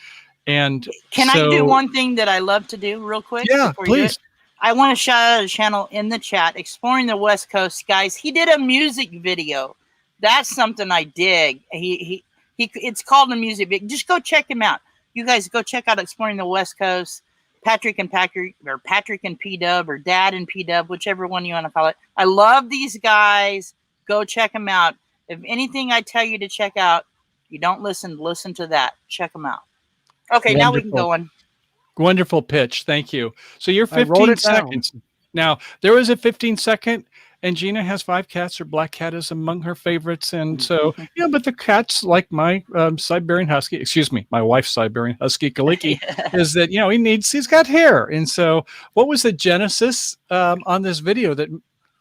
And can I do one thing that I love to do real quick? Yeah, please. I want to shout out a channel in the chat, Exploring the West Coast, guys. He did a music video. That's something I dig. It's called a music video. Just go check him out. You guys go check out Exploring the West Coast. Patrick and P-Dub, or Dad and P-Dub, whichever one you want to call it. I love these guys. Go check them out. If anything I tell you to check out, you don't listen to that. Check them out. Okay, Wonderful. Now we can go on. Wonderful pitch. Thank you. So you're 15 seconds. Now, there was a 15-second, And Gina has 5 cats. Her black cat is among her favorites. And so, but the cats, like my Siberian Husky, excuse me, my wife's Siberian Husky, Kaliki, is that, he's got hair. And so what was the genesis on this video that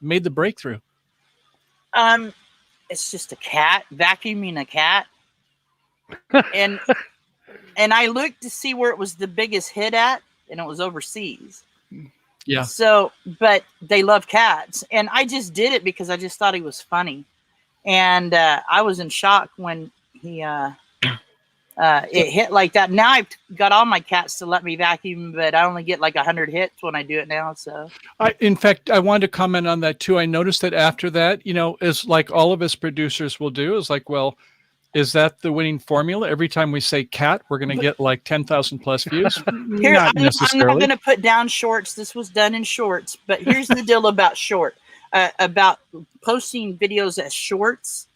made the breakthrough? It's just a cat, vacuuming a cat. And I looked to see where it was the biggest hit at, and it was overseas. Yeah. So, but they love cats, and I just did it because I just thought he was funny, and I was in shock when he it hit like that. Now I've got all my cats to let me vacuum, but I only get like 100 hits when I do it now. So, in fact, I wanted to comment on that too. I noticed that after that, as like all of us producers will do, is like, well, is that the winning formula? Every time we say cat, we're going to get like 10,000 plus views. Here, Not I'm necessarily. not going to put down shorts. This was done in shorts, but here's the deal about about posting videos as shorts,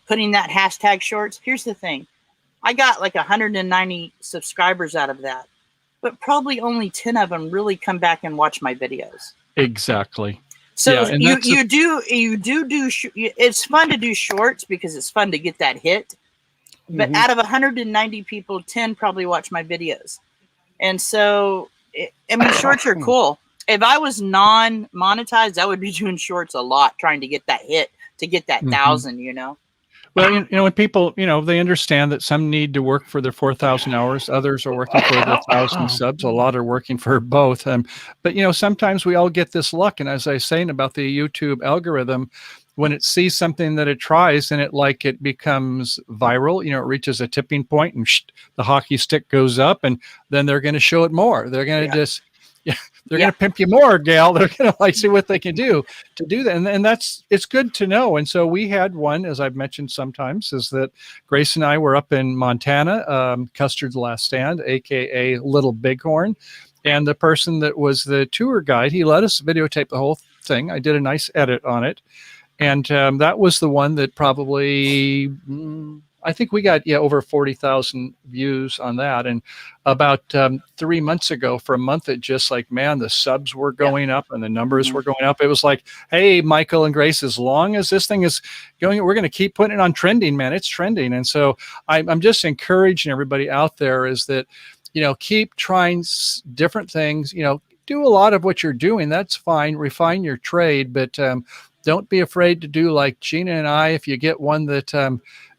putting that hashtag shorts. Here's the thing. I got like 190 subscribers out of that, but probably only 10 of them really come back and watch my videos. Exactly. So yeah, it's fun to do shorts because it's fun to get that hit. But out of 190 people, 10 probably watch my videos. And so, shorts are cool. If I was non-monetized, I would be doing shorts a lot, trying to get that hit, to get that 1,000, Well, when people, they understand that some need to work for their 4,000 hours, others are working for their 1,000 subs. A lot are working for both. But sometimes we all get this luck. And as I was saying about the YouTube algorithm, when it sees something that it tries and it becomes viral, it reaches a tipping point and the hockey stick goes up, and then they're going to show it more. They're going to they're going to pimp you more, gal. They're going to see what they can do to do that. And it's good to know. And so we had one, as I've mentioned sometimes, is that Grace and I were up in Montana, Custard's Last Stand, AKA Little Bighorn. And the person that was the tour guide, he let us videotape the whole thing. I did a nice edit on it. And that was the one that probably, I think we got over 40,000 views on that. And about 3 months ago, for a month, it just the subs were going up and the numbers were going up. It was like, hey, Michael and Grace, as long as this thing is going, we're going to keep putting it on trending, man. It's trending. And so I'm just encouraging everybody out there is that, keep trying different things, do a lot of what you're doing. That's fine. Refine your trade, but don't be afraid to do like Gina and I. If you get one that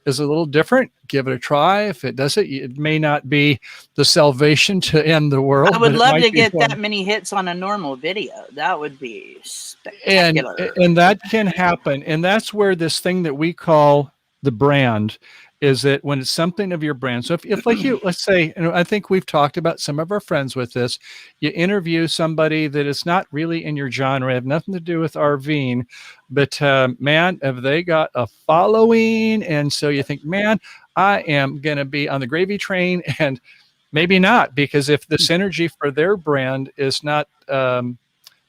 is a little different, give it a try. If it doesn't, it may not be the salvation to end the world. I would love to get that many hits on a normal video. That would be spectacular. And that can happen. And that's where this thing that we call the brand is that when it's something of your brand. So if like you, let's say, and I think we've talked about some of our friends with this, you interview somebody that is not really in your genre, have nothing to do with RVing, but man, have they got a following? And so you think, man, I am going to be on the gravy train, and maybe not, because if the synergy for their brand is not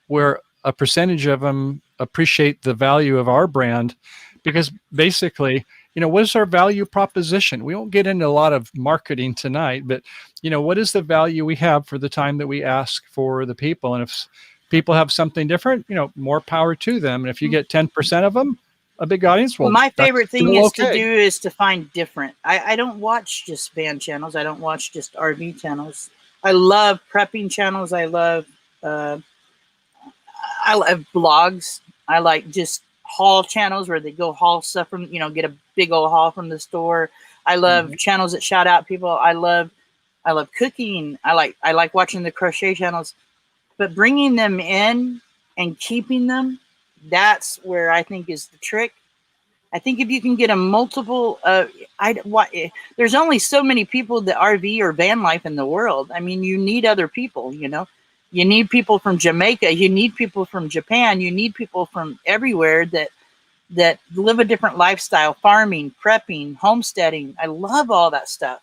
where a percentage of them appreciate the value of our brand, because basically, what is our value proposition? We won't get into a lot of marketing tonight, but, what is the value we have for the time that we ask for the people? And if people have something different, more power to them. And if you get 10% of them, a big audience, well, my favorite thing is to do is to find different. I don't watch just van channels. I don't watch just RV channels. I love prepping channels. I love blogs. I like just haul channels where they go haul stuff from, get a big old haul from the store. I love channels that shout out people. I love cooking. I like watching the crochet channels, but bringing them in and keeping them, that's where I think is the trick. I think if you can get a multiple, there's only so many people that RV or van life in the world. I mean, you need other people, You need people from Jamaica. You need people from Japan. You need people from everywhere that live a different lifestyle, farming, prepping, homesteading. I love all that stuff.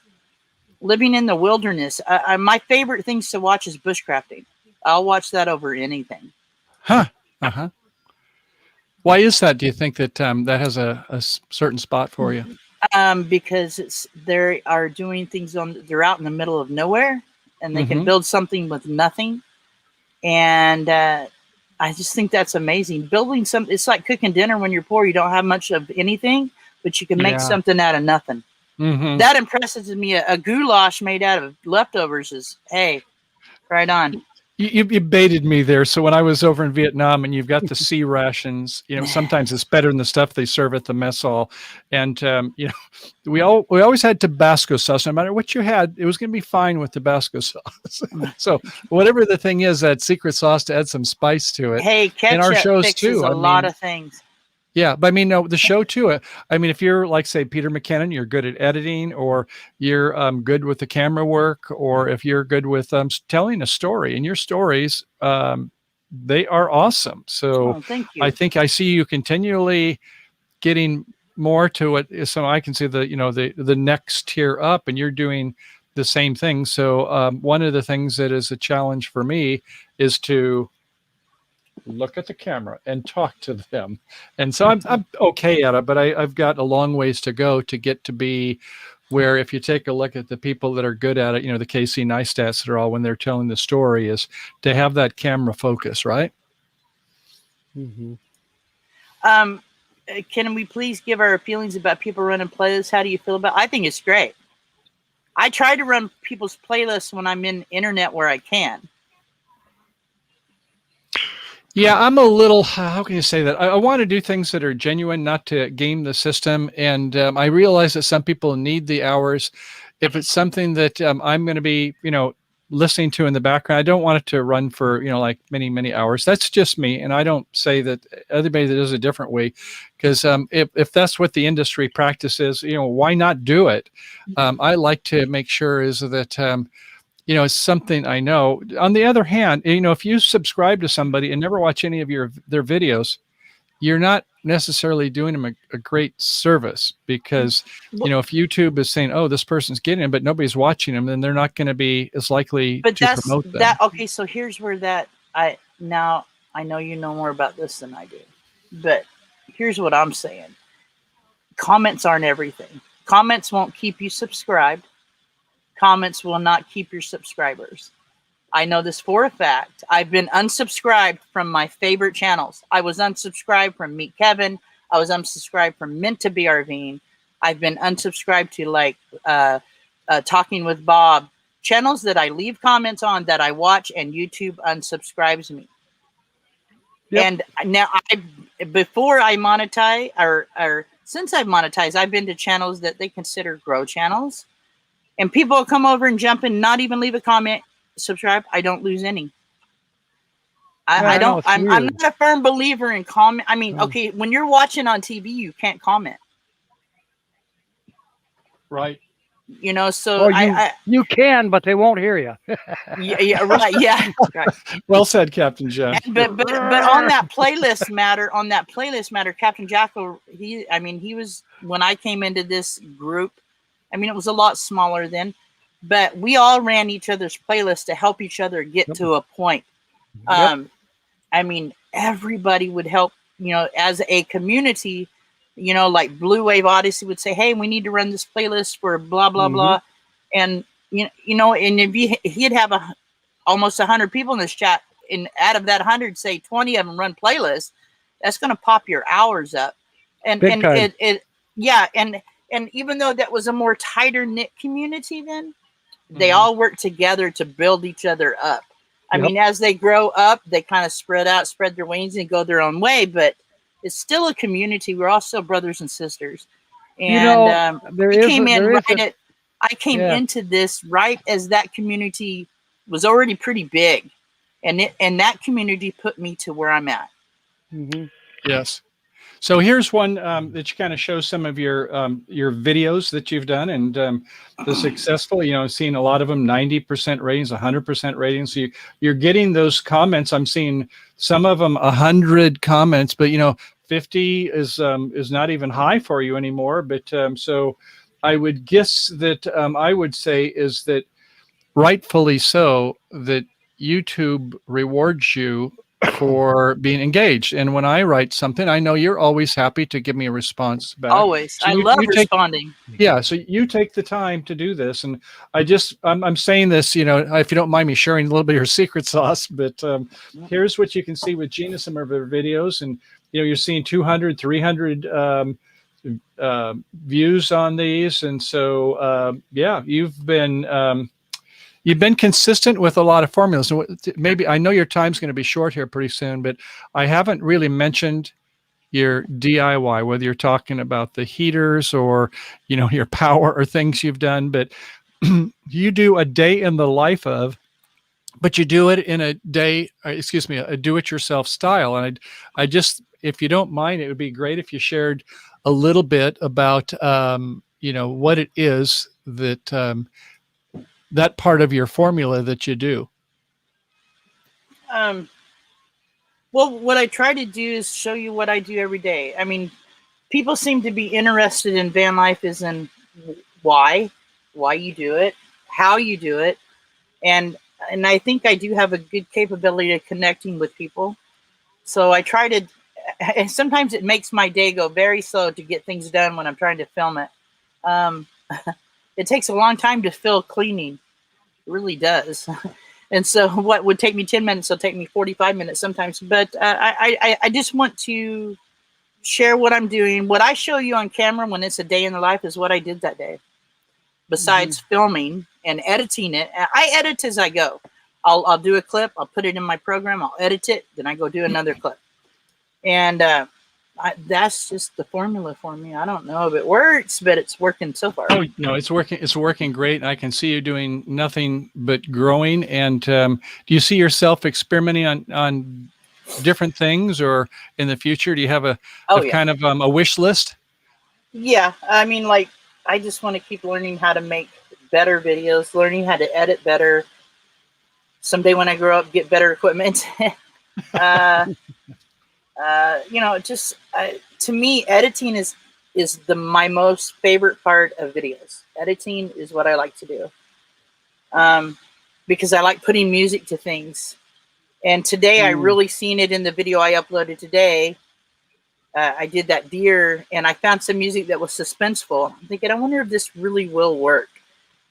Living in the wilderness. My favorite things to watch is bushcrafting. I'll watch that over anything. Huh. Uh-huh. Why is that? Do you think that that has a certain spot for you? Because they are doing things they're out in the middle of nowhere, and they can build something with nothing. And I just think that's amazing. Building some, it's like cooking dinner when you're poor. You don't have much of anything, but you can make Yeah. something out of nothing. Mhm. That impresses me. A goulash made out of leftovers is, hey, right on. You baited me there. So when I was over in Vietnam, and you've got the sea rations, sometimes it's better than the stuff they serve at the mess hall. And we always had Tabasco sauce. No matter what you had, it was going to be fine with Tabasco sauce. So whatever the thing is, that secret sauce to add some spice to it. Hey, In our ketchup shows fixes too. a lot of things. Yeah, but I mean, no, the show too. I mean, if you're like, say, Peter McKinnon, you're good at editing, or you're good with the camera work, or if you're good with telling a story, and your stories, they are awesome. So thank you. I think I see you continually getting more to it. So I can see the next tier up, and you're doing the same thing. So one of the things that is a challenge for me is to look at the camera and talk to them. And so I'm okay at it, but I've got a long ways to go to get to be where, if you take a look at the people that are good at it, the Casey Neistats that are all, when they're telling the story, is to have that camera focus, right? Mm-hmm. Can we please give our feelings about people running playlists? How do you feel about it? I think it's great. I try to run people's playlists when I'm in internet where I can. Yeah, I'm a little, how can you say that? I want to do things that are genuine, not to game the system. And I realize that some people need the hours. If it's something that I'm going to be, listening to in the background, I don't want it to run for, like many, many hours. That's just me. And I don't say that everybody that does a different way, because if that's what the industry practices, why not do it? I like to make sure is that, it's something I know. On the other hand, if you subscribe to somebody and never watch any of their videos, you're not necessarily doing them a great service, because, if YouTube is saying, oh, this person's getting them, but nobody's watching them, then they're not going to be as likely to promote them. Okay, so here's where I know you know more about this than I do, but here's what I'm saying. Comments aren't everything. Comments won't keep you subscribed. Comments will not keep your subscribers. I know this for a fact. I've been unsubscribed from my favorite channels. I was unsubscribed from Meet Kevin. I was unsubscribed from Meant to Be Arvine. I've been unsubscribed to Talking with Bob. Channels that I leave comments on that I watch, and YouTube unsubscribes me. Yep. And now before I monetize, or since I've monetized, I've been to channels that they consider grow channels. And people will come over and jump in, not even leave a comment, subscribe. I don't lose any. I'm not a firm believer in comment. I mean, okay, when you're watching on TV, you can't comment. Right. So you can, but they won't hear you. yeah, right. Yeah. Right. Well said, Captain Jack. But on that playlist matter, Captain Jackal, he was, when I came into this group, it was a lot smaller then, but we all ran each other's playlists to help each other get to a point. Everybody would help, as a community, like Blue Wave Odyssey would say, hey, we need to run this playlist for blah, blah, blah. And, and if he'd have almost 100 people in this chat, and out of that 100, say 20 of them run playlists, that's going to pop your hours up. And even though that was a more tighter knit community then, they all work together to build each other up. I mean, as they grow up, they kind of spread their wings and go their own way, but it's still a community. We're all still brothers and sisters. And I came into this right as that community was already pretty big. And that community put me to where I'm at. Mm-hmm. Yes. So here's one that you kind of show some of your videos that you've done, and the successful, seeing a lot of them, 90% ratings, 100% ratings. So you're getting those comments. I'm seeing some of them 100 comments, but 50 is not even high for you anymore. But so I would guess that I would say is that rightfully so, that YouTube rewards you for being engaged. And when I write something, I know you're always happy to give me a response back. Always. So I you love take, responding. yeah, so you take the time to do this, and I'm saying this, you know, if you don't mind me sharing a little bit of your secret sauce, but here's what you can see with Gina, some of her videos, and you know, you're seeing 200, 300 views on these, and so yeah, you've been consistent with a lot of formulas. So maybe, I know your time's going to be short here pretty soon, but I haven't really mentioned your DIY, whether you're talking about the heaters or, you know, your power or things you've done, but you do a day in the life of, but you do it in a do-it-yourself style. And I just, if you don't mind, it would be great if you shared a little bit about, you know, what it is that, that part of your formula that you do. Well, what I try to do is show you what I do every day. I mean, people seem to be interested in van life is in why you do it, how you do it. And I think I do have a good capability of connecting with people. So I try to, and sometimes it makes my day go very slow to get things done when I'm trying to film it. It takes a long time to fill cleaning. It really does. And so what would take me 10 minutes will take me 45 minutes sometimes. But I just want to share what I'm doing. What I show you on camera when it's a day in the life is what I did that day. Besides filming and editing it, I edit as I go. I'll do a clip, I'll put it in my program, I'll edit it, then I go do another clip. And that's just the formula for me. I don't know if it works, but it's working so far. Oh, no, it's working. It's working great. And I can see you doing nothing but growing. And do you see yourself experimenting on different things, or in the future, do you have a kind of a wish list? Yeah. I mean, like, I just want to keep learning how to make better videos, learning how to edit better. Someday when I grow up, get better equipment. You know, just to me, editing is my most favorite part of videos. Editing is what I like to do, because I like putting music to things. And today I really seen it in the video I uploaded today. I did that deer, and I found some music that was suspenseful. I'm thinking, I wonder if this really will work.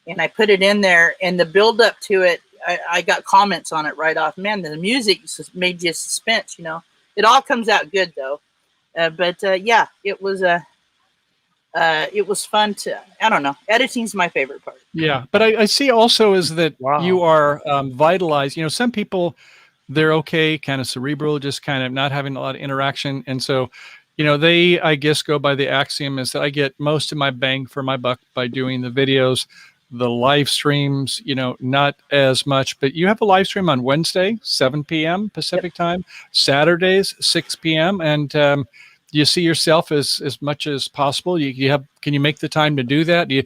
And I put it in there, and the build up to it, I got comments on it right off. Man, the music made you suspense, you know. It all comes out good though. But yeah, it was fun to, I don't know. Editing's my favorite part. Yeah, but I see also is that you are vitalized. You know, some people, they're okay, kind of cerebral, just kind of not having a lot of interaction. And so, you know, they, I guess, go by the axiom is that I get most of my bang for my buck by doing the videos. The live streams, you know, not as much, but you have a live stream on Wednesday, 7 p.m. Pacific time, Saturdays, 6 p.m. And do you see yourself as much as possible? Can you make the time to do that? Do you,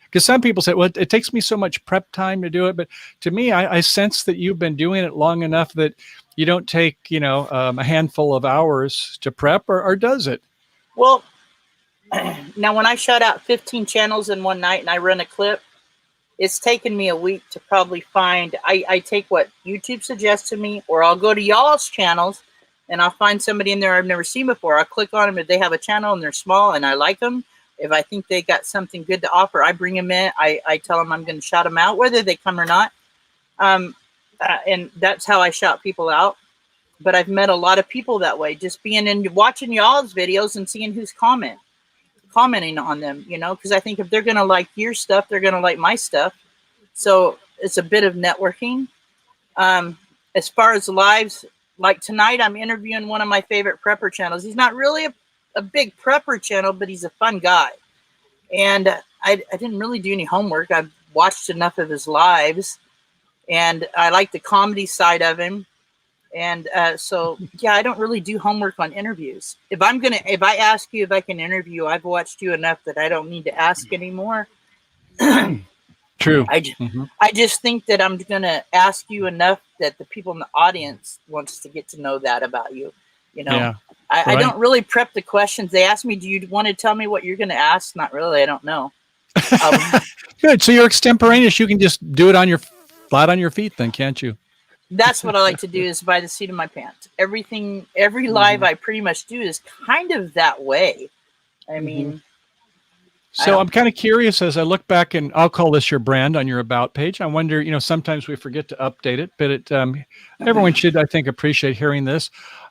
because some people say, well, it takes me so much prep time to do it. But to me, I sense that you've been doing it long enough that you don't take, you know, a handful of hours to prep, or does it? Well, now when I shut out 15 channels in one night and I run a clip, it's taken me a week to probably find, I take what YouTube suggests to me, or I'll go to y'all's channels and I'll find somebody in there I've never seen before. I'll click on them if they have a channel and they're small and I like them. If I think they got something good to offer, I bring them in. I tell them I'm going to shout them out, whether they come or not. And that's how I shout people out. But I've met a lot of people that way, just being in, watching y'all's videos and seeing who's commenting on them, you know, because I think if they're going to like your stuff, they're going to like my stuff. So it's a bit of networking. As far as lives, like tonight, I'm interviewing one of my favorite prepper channels. He's not really a big prepper channel, but he's a fun guy. And I didn't really do any homework. I've watched enough of his lives, and I like the comedy side of him. And so, yeah, I don't really do homework on interviews. If I ask you if I can interview, I've watched you enough that I don't need to ask anymore. True. I just think that I'm going to ask you enough that the people in the audience wants to get to know that about you. You know, yeah, I don't really prep the questions. They ask me, do you want to tell me what you're going to ask? Not really. I don't know. Good. So you're extemporaneous. You can just do it flat on your feet then, can't you? that's what I like to do is by the seat of my pants. Every live I pretty much do is kind of that way. I mean, So I'm kind of curious as I look back, and I'll call this your brand on your about page. I wonder, sometimes we forget to update it, but everyone should, I think, appreciate hearing this.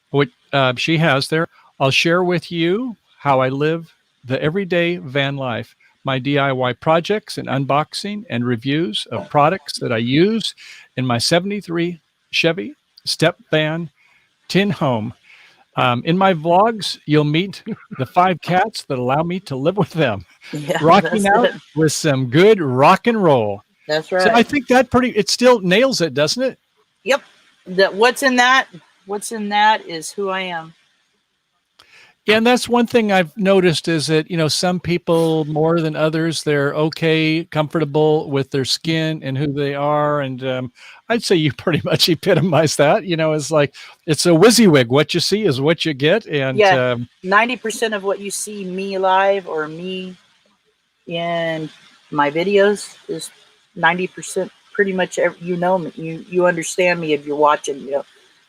What she has there. I'll share with you how I live the everyday van life, my DIY projects and unboxing and reviews of products that I use in my 73 Chevy step van tin home. In my vlogs, you'll meet the 5 cats that allow me to live with them, rocking out with some good rock and roll. That's right. So I think that it still nails it, doesn't it? Yep. What's in that is who I am. Yeah, and that's one thing I've noticed is that, some people more than others, they're okay, comfortable with their skin and who they are. And I'd say you pretty much epitomize that, it's like, it's a WYSIWYG. What you see is what you get. And 90% of what you see me live or me in my videos is 90% pretty much, me, you understand me if you're watching,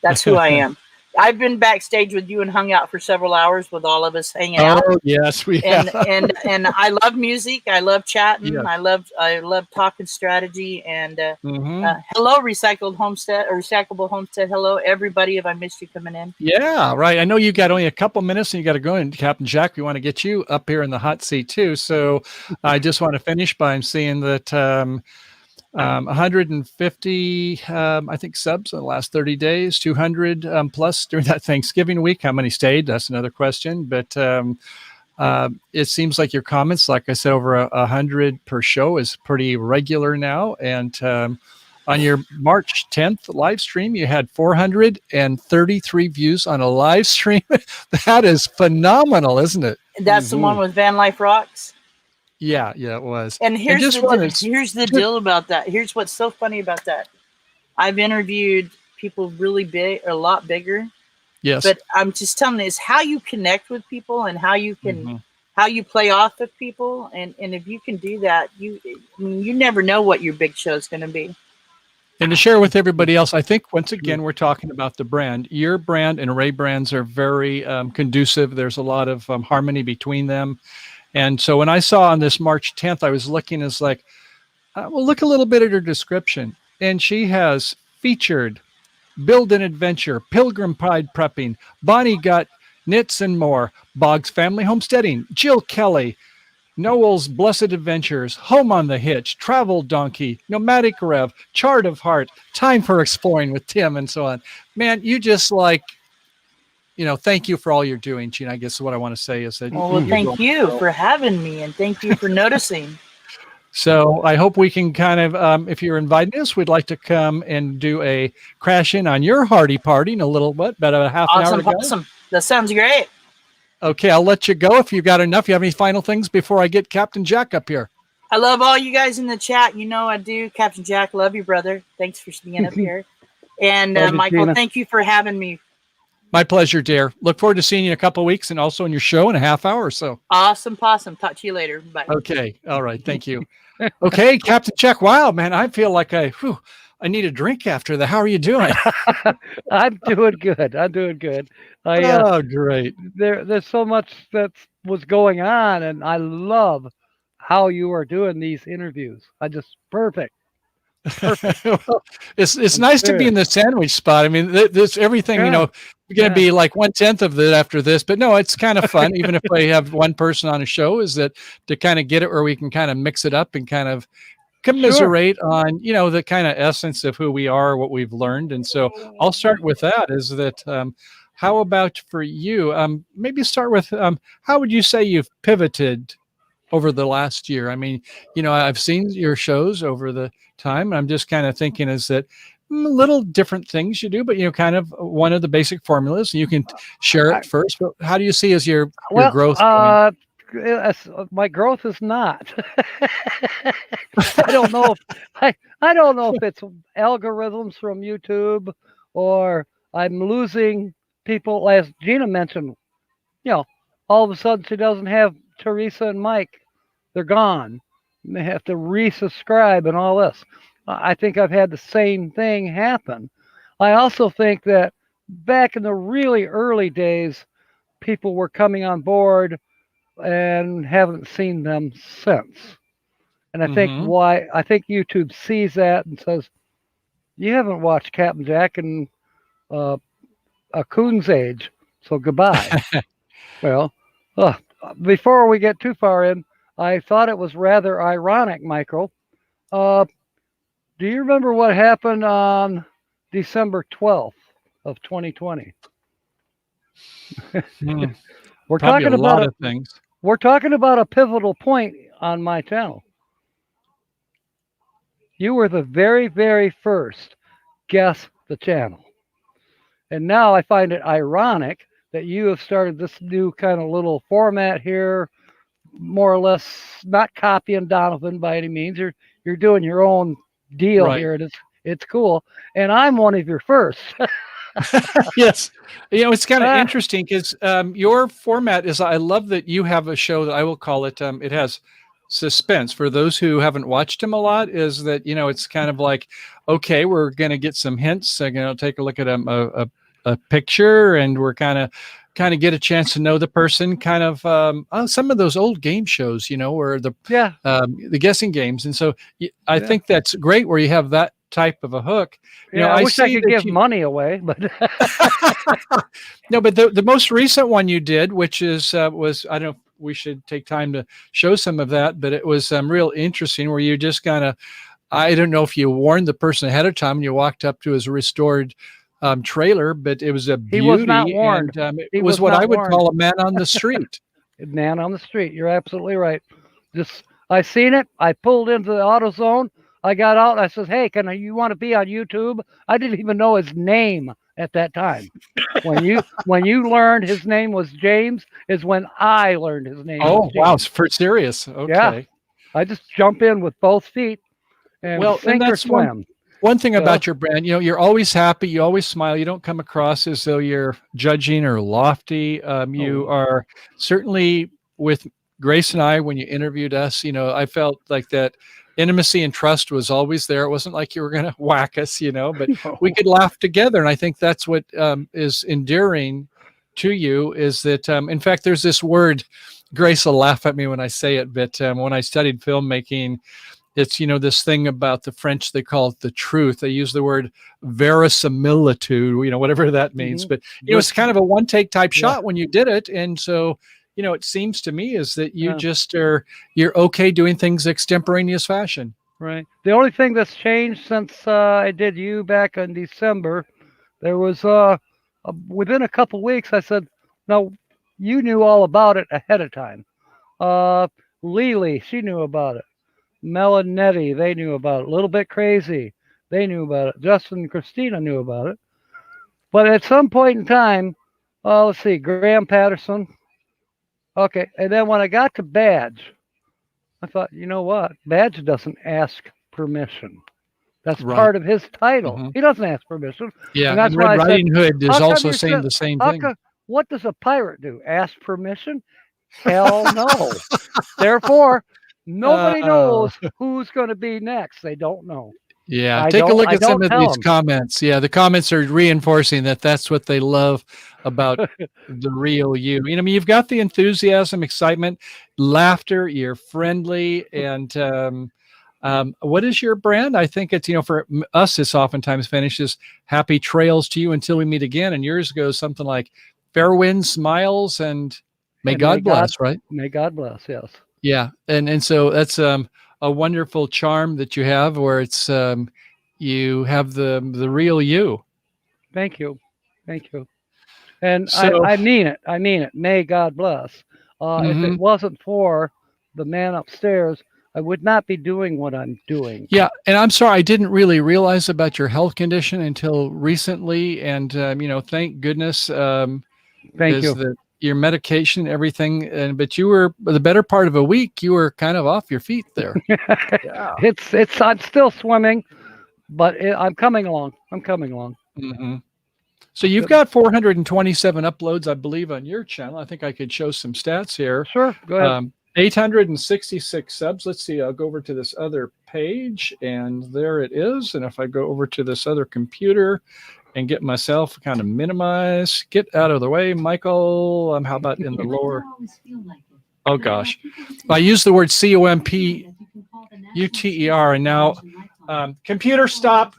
that's who I am. I've been backstage with you and hung out for several hours with all of us hanging out. Oh yes, we have. And I love music. I love chatting. Yes. I love talking strategy. And hello, Recyclable Homestead. Hello, everybody. If I missed you coming in. Yeah, right. I know you got only a couple minutes and you got to go. And Captain Jack, we want to get you up here in the hot seat too. So I just want to finish by seeing that. 150, I think, subs in the last 30 days, 200 plus during that Thanksgiving week. How many stayed? That's another question. But it seems like your comments, like I said, over 100 per show is pretty regular now. And on your March 10th live stream, you had 433 views on a live stream. That is phenomenal, isn't it? That's the one with Van Life Rocks. Yeah, it was. And here's the deal about that. Here's what's so funny about that. I've interviewed people really big, a lot bigger. Yes. But I'm just telling you, it's how you connect with people and how you can, how you play off of people. And if you can do that, you never know what your big show is going to be. And to share with everybody else, I think once again, we're talking about the brand. Your brand and Ray brands are very conducive. There's a lot of harmony between them. And so when I saw on this March 10th, I was looking as like, well, look a little bit at her description. And she has featured Build an Adventure, Pilgrim Pride Prepping, Bonnie Gut, Knits and More, Boggs Family Homesteading, Jill Kelly, Noel's Blessed Adventures, Home on the Hitch, Travel Donkey, Nomadic Rev, Chart of Heart, Time for Exploring with Tim, and so on. Man, you just like, thank you for all you're doing, Gene. I guess what I want to say is that. Well, thank you for having me, and thank you for noticing. So I hope we can kind of, if you're inviting us, we'd like to come and do a crash in on your hardy party in a little bit, about a half an hour to go. Awesome. That sounds great. Okay, I'll let you go if you've got enough. You have any final things before I get Captain Jack up here? I love all you guys in the chat. I do. Captain Jack, love you, brother. Thanks for being up here. And Michael, thank you for having me. My pleasure, dear. Look forward to seeing you in a couple of weeks and also in your show in a half hour or so. Awesome possum. Talk to you later. Bye. Okay. All right. Thank you. Okay, Captain Jack. Wow, man. I feel like I need a drink after that. How are you doing? I'm doing good. Oh, great. There's so much that was going on, and I love how you are doing these interviews. Perfect. Well, it's nice to be in the sandwich spot. I mean, this everything, we're going to be like 1/10 of it after this, but no, it's kind of fun. Even if we have one person on a show, is that to kind of get it where we can kind of mix it up and kind of commiserate on, the kind of essence of who we are, what we've learned. And so I'll start with that is that, how about for you? Maybe start with, how would you say you've pivoted over the last year? I mean, I've seen your shows over the time, and I'm just kind of thinking is that little different things you do, but kind of one of the basic formulas. You can share it first, but how do you see as your growth? My growth is not. I don't know if it's algorithms from YouTube or I'm losing people. As Gina mentioned, all of a sudden she doesn't have Teresa and Mike. They're gone. They have to resubscribe and all this. I think I've had the same thing happen. I also think that back in the really early days, people were coming on board and haven't seen them since. And I think Mhm. I think YouTube sees that and says, you haven't watched Captain Jack in uh, a coon's age, so goodbye. Well, uh, before we get too far in, I thought it was rather ironic, Michael. Uh, do you remember what happened on December 12th of 2020? Mm, We're probably a talking about lot a of things. we're talking about a pivotal point on my channel. You were the very, very first guess the channel. And now I find it ironic that you have started this new kind of little format here, more or less not copying Donovan by any means. You're doing your own deal Right. here, and it's cool. And I'm one of your first. Yes. It's kind of Ah, interesting because your format is, I love that you have a show that I will call it, it has suspense. For those who haven't watched him a lot, is that, it's kind of like, okay, we're going to get some hints. Take a look at a picture, and we're kind of get a chance to know the person, kind of some of those old game shows, where yeah, the guessing games. And so I yeah, think that's great where you have that type of a hook. yeah. I I wish I see could that give you, money away, but no, but the most recent one you did, which was, I don't know, we should take time to show some of that, but it was real interesting where you just kind of, I don't know if you warned the person ahead of time and you walked up to his restored trailer, but it was a he was not beauty, warned. and it He was was what I not would warned. call a man on the street. Man on the street. You're absolutely right. Just I seen it. I pulled into the auto zone. I got out. And I says, "Hey, you want to be on YouTube?" I didn't even know his name at that time. When you learned his name was James is when I learned his name was Oh, wow. James. For serious. Yeah, Okay. I just jump in with both feet and Well, and sink or that's one swim. One thing So about your brand, you're always happy. You always smile. You don't come across as though you're judging or lofty. You oh, are certainly, with Grace and I, when you interviewed us, I felt like that intimacy and trust was always there. It wasn't like you were going to whack us, but we no. could laugh together. And I think that's what is endearing to you, is that, in fact, there's this word, Grace will laugh at me when I say it, but when I studied filmmaking, it's, this thing about the French, they call it the truth. They use the word verisimilitude, whatever that means. Mhm. But, Ver- it's kind of a one take type yeah, shot when you did it. And so, it seems to me is that you yeah, just you're okay doing things extemporaneous fashion. right. The only thing that's changed since I did you back in December, there was within a couple weeks. I said, "No, you knew all about it ahead of time." Uh, Lily, she knew about it. Mel and Nettie, they knew about it. A little bit crazy, they knew about it. Justin and Christina knew about it. But at some point in time, let's see, Graham Patterson. Okay, and then when I got to Badge, I thought, you know what? Badge doesn't ask permission. That's Right. part of his title. Hmm. He doesn't ask permission, Yeah. and that's And why Red I said, Riding Hood is "How come also you're saying still? the same How thing. come? What does a pirate do? Ask permission? Hell no. Therefore, nobody Uh, knows who's going to be next. They don't know. Yeah, take a look I at some don't of tell these them. comments. Yeah, the comments are reinforcing that that's what they love about the real you. I mean, you've got the enthusiasm, excitement, laughter. You're friendly, and what is your brand? I think it's, for us, it's oftentimes finishes "Happy trails to you until we meet again," and yours goes something like "Fair winds, smiles, and may And God bless." Right? may God bless. Yes. Yeah, and so that's a wonderful charm that you have, where it's you have the real you. Thank you. Thank you. And So I mean it. I mean it. May God bless. If it mhm. wasn't for the man upstairs, I would not be doing what I'm doing. Yeah, and I'm sorry I didn't really realize about your health condition until recently, and thank goodness Thank is you. that your medication, everything, and but you were the better part of a week. You were kind of off your feet there. Yeah. it's I'm still swimming, but I'm coming along. I'm coming along. Hmm. So you've got 427 uploads, I believe, on your channel. I think I could show some stats here. Sure, go ahead. 866 subs. Let's see. I'll go over to this other page, and there it is. And if I go over to this other computer and get myself kind of minimized. Get out of the way, Michael. How about in the lower? Oh gosh, I use the word COMPUTER, and now computer stop.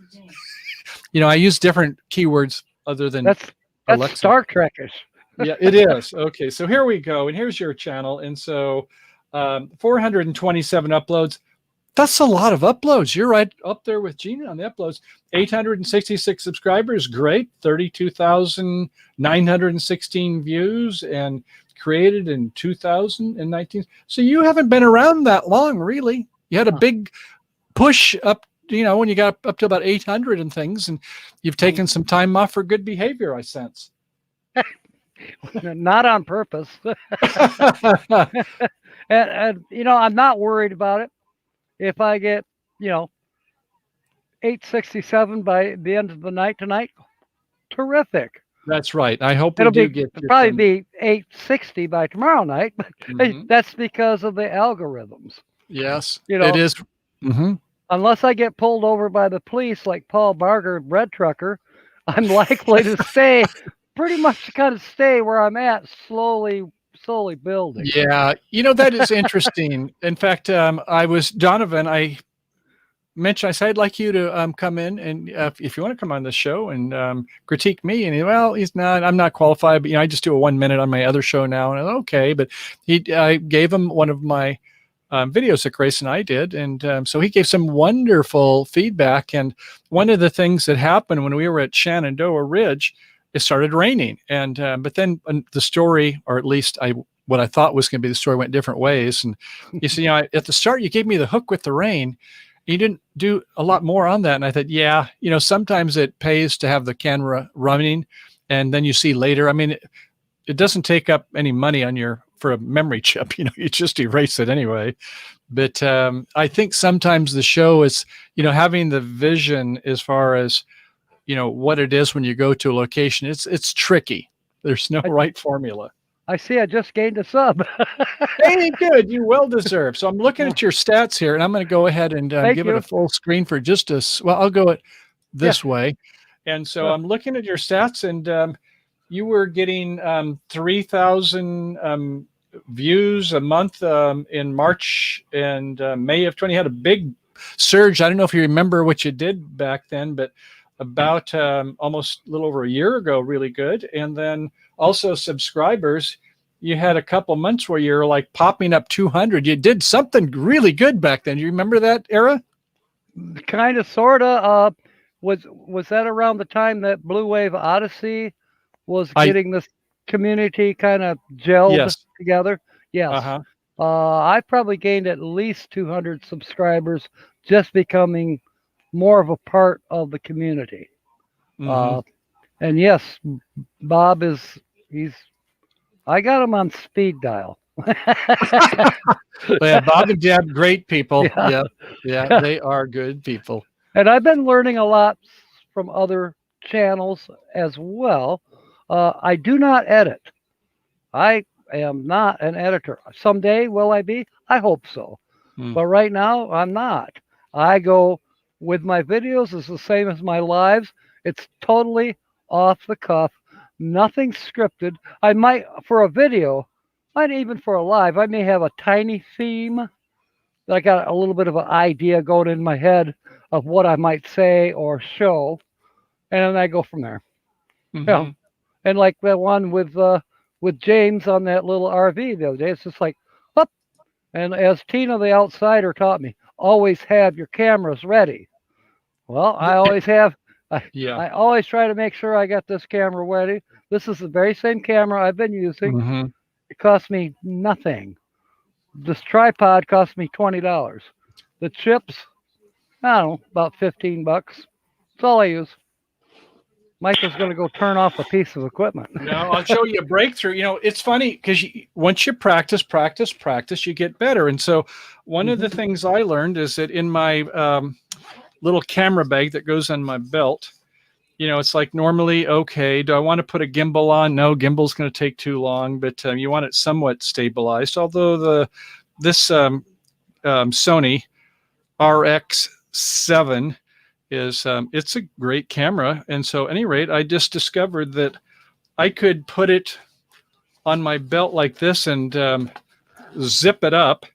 I use different keywords other than That's Alexa. Star Trek-ish. Yeah, it is. Okay, so here we go, and here's your channel, and so 427 uploads. That's a lot of uploads. You're right up there with Gina on the uploads. 866 subscribers, great. 32,916 views, and created in 2019. So you haven't been around that long, really. You had a big push up, when you got up to about 800 and things, and you've taken some time off for good behavior, I sense. Not on purpose. and I'm not worried about it. If I get, 867 by the end of the night tonight, terrific. That's right. I hope It'll probably be 860 by tomorrow night, but that's because of the algorithms. Yes, it is. Unless I get pulled over by the police like Paul Barger, bread trucker, I'm likely to stay where I'm at, slowly building. Yeah, that is interesting. In fact, Donovan, I mentioned, I said, I'd like you to come in, and if you want to come on the show and critique me, and I'm not qualified, but I just do a 1 minute on my other show now, and okay, but I gave him one of my videos that Grace and I did, and so he gave some wonderful feedback. And one of the things that happened when we were at Shenandoah Ridge, it started raining, and but then the story, or at least what I thought was going to be the story, went different ways. And you see, at the start you gave me the hook with the rain. You didn't do a lot more on that, and I thought, sometimes it pays to have the camera running, and then you see later. I mean, it doesn't take up any money for a memory chip. You just erase it anyway. But I think sometimes the show is, having the vision as far as what it is when you go to a location. It's tricky. There's no right formula. I see I just gained a sub. Hey, good. You well deserved. So I'm looking at your stats here, and I'm going to go ahead and give it a full screen for just I'll go it this way. And so I'm looking at your stats, and you were getting 3,000 views a month in March and May of 20. You had a big surge. I don't know if you remember what you did back then, but about almost a little over a year ago, really good. And then also subscribers, you had a couple months where you're like popping up 200. You did something really good back then. You remember that era? Kind of, sort of. Was that around the time that Blue Wave Odyssey was getting this community kind of gelled together? Yes. I probably gained at least 200 subscribers just becoming more of a part of the community. And yes, Bob I got him on speed dial. Yeah, Bob and Deb, great people. Yeah, they are good people. And I've been learning a lot from other channels as well. I do not edit. I am not an editor. Someday will I be? I hope so. But right now I'm not. I go with my videos is the same as my lives. It's totally off the cuff, nothing scripted. I might, for a video, might even for a live, I may have a tiny theme. I got a little bit of an idea going in my head of what I might say or show, and then I go from there. And like that one with James on that little RV the other day, it's just like, whoop. And as Tina the Outsider taught me, always have your cameras ready. Well, I always have. I always try to make sure I got this camera ready. This is the very same camera I've been using. It cost me nothing. This tripod cost me $20. The chips, I don't know, about $15. That's all I use. Michael's going to go turn off a piece of equipment. No, I'll show you a breakthrough. It's funny because once you practice, you get better. And so one of the things I learned is that in my little camera bag that goes on my belt, it's like normally, okay, do I want to put a gimbal on? No, gimbal's going to take too long, but you want it somewhat stabilized. Although this Sony RX7 is it's a great camera. And so at any rate, I just discovered that I could put it on my belt like this and zip it up,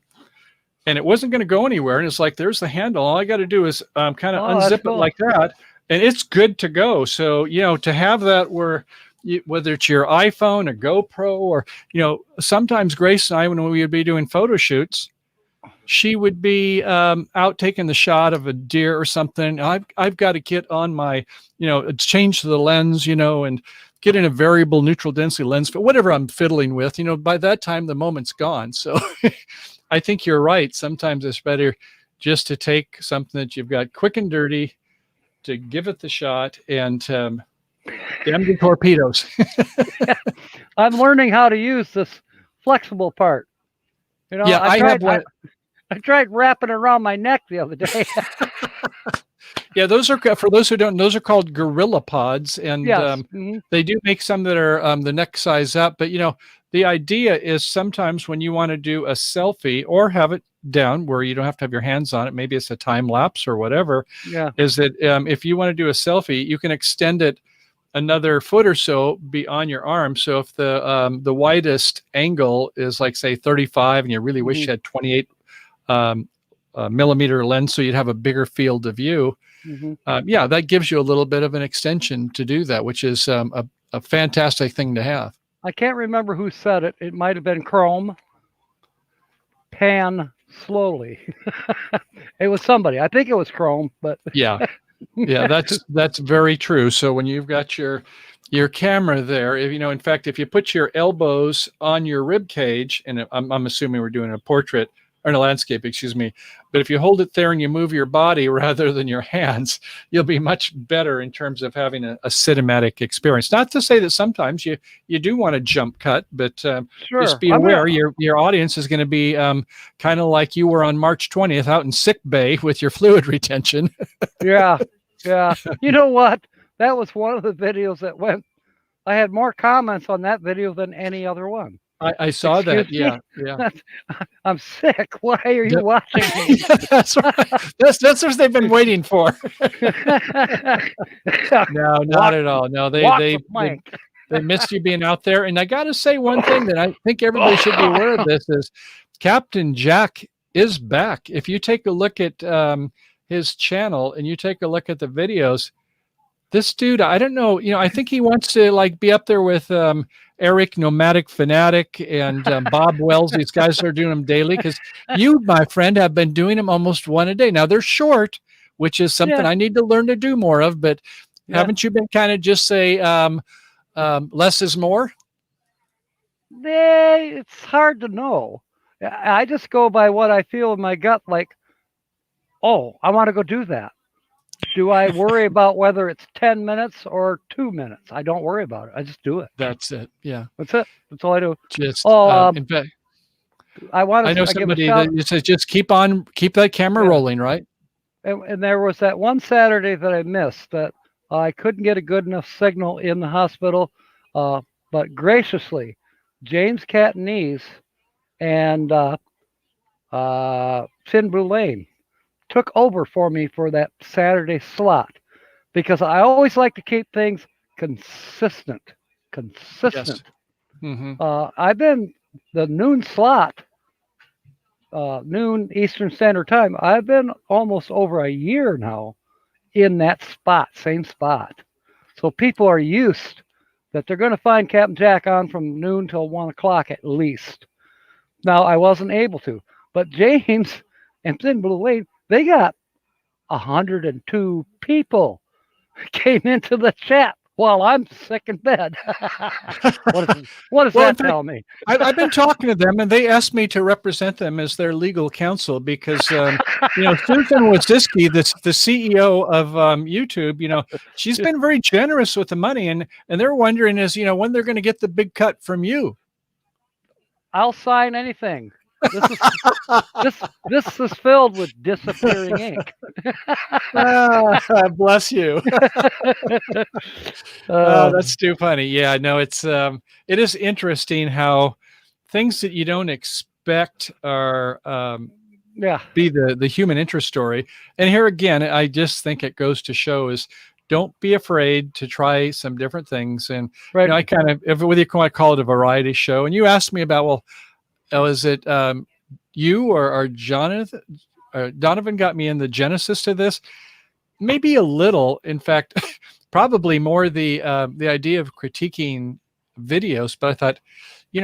and it wasn't going to go anywhere. And it's like, there's the handle. All I got to do is kind of unzip it like that, and it's good to go. So, to have that where whether it's your iPhone, a GoPro, or, sometimes Grace and I, when we would be doing photo shoots, she would be out taking the shot of a deer or something. I've got to get on my, change the lens, and get in a variable neutral density lens, but whatever I'm fiddling with, by that time, the moment's gone. So I think you're right. Sometimes it's better just to take something that you've got quick and dirty, to give it the shot, and damn the torpedoes. I'm learning how to use this flexible part. Yeah, I tried wrapping it around my neck the other day. Yeah, those are, for those who don't, those are called gorilla pods, and yes. They do make some that are the neck size up. But the idea is sometimes when you want to do a selfie or have it down where you don't have to have your hands on it, maybe it's a time lapse or whatever. Yeah. Is that if you want to do a selfie, you can extend it another foot or so beyond your arm. So if the widest angle is like, say, 35, and you really wish you had 28 millimeter lens, so you'd have a bigger field of view. That gives you a little bit of an extension to do that, which is a fantastic thing to have. I can't remember who said it. It might have been Chrome. Pan slowly. It was somebody. I think it was Chrome, but yeah, that's very true. So when you've got your camera there, if in fact, if you put your elbows on your rib cage, and I'm assuming we're doing a portrait or in a landscape, excuse me. But if you hold it there and you move your body rather than your hands, you'll be much better in terms of having a cinematic experience. Not to say that sometimes you do want to jump cut, but just be aware your audience is going to be kind of like you were on March 20th out in sick bay with your fluid retention. Yeah. You know what? That was one of the videos that went. I had more comments on that video than any other one. I saw that. Yeah. I'm sick. Why are you watching me? That's right. That's what they've been waiting for. No, not at all. No, they missed you being out there. And I got to say one thing that I think everybody should be aware of this is Captain Jack is back. If you take a look at his channel and you take a look at the videos, this dude, I don't know, I think he wants to be up there with Eric Nomadic Fanatic and Bob Wells. These guys are doing them daily, because you, my friend, have been doing them almost one a day. Now they're short, which is something I need to learn to do more of, but haven't you been kind of just say less is more? It's hard to know. I just go by what I feel in my gut, like, oh, I want to go do that. Do I worry about whether it's 10 minutes or 2 minutes? I don't worry about it. I just do it. That's it. Yeah. That's it. That's all I do. Just, in fact, I know somebody that says just keep that camera rolling, right? And there was that one Saturday that I missed that I couldn't get a good enough signal in the hospital. But graciously, James Catanese and Finn Boulain took over for me for that Saturday slot, because I always like to keep things consistent. Yes. I've been the noon slot, noon Eastern Standard Time. I've been almost over a year now in that spot, same spot. So people are used that they're going to find Captain Jack on from noon till 1 o'clock at least. Now I wasn't able to, but James and Finn Boulain, they got 102 people came into the chat while I'm sick in bed. What does that tell me? I've been talking to them, and they asked me to represent them as their legal counsel, because Susan Wojcicki, the CEO of YouTube, she's been very generous with the money, and they're wondering when they're going to get the big cut from you. I'll sign anything. This is filled with disappearing ink. Bless you. That's too funny. Yeah, no, it is interesting how things that you don't expect are Yeah. be the human interest story. And here again, I just think it goes to show is don't be afraid to try some different things. And Right. I kind of, if whether you might call it a variety show, and you asked me about, well, is it you or Jonathan? Donovan got me in the genesis to this. Maybe a little, in fact, probably more the idea of critiquing videos. But I thought,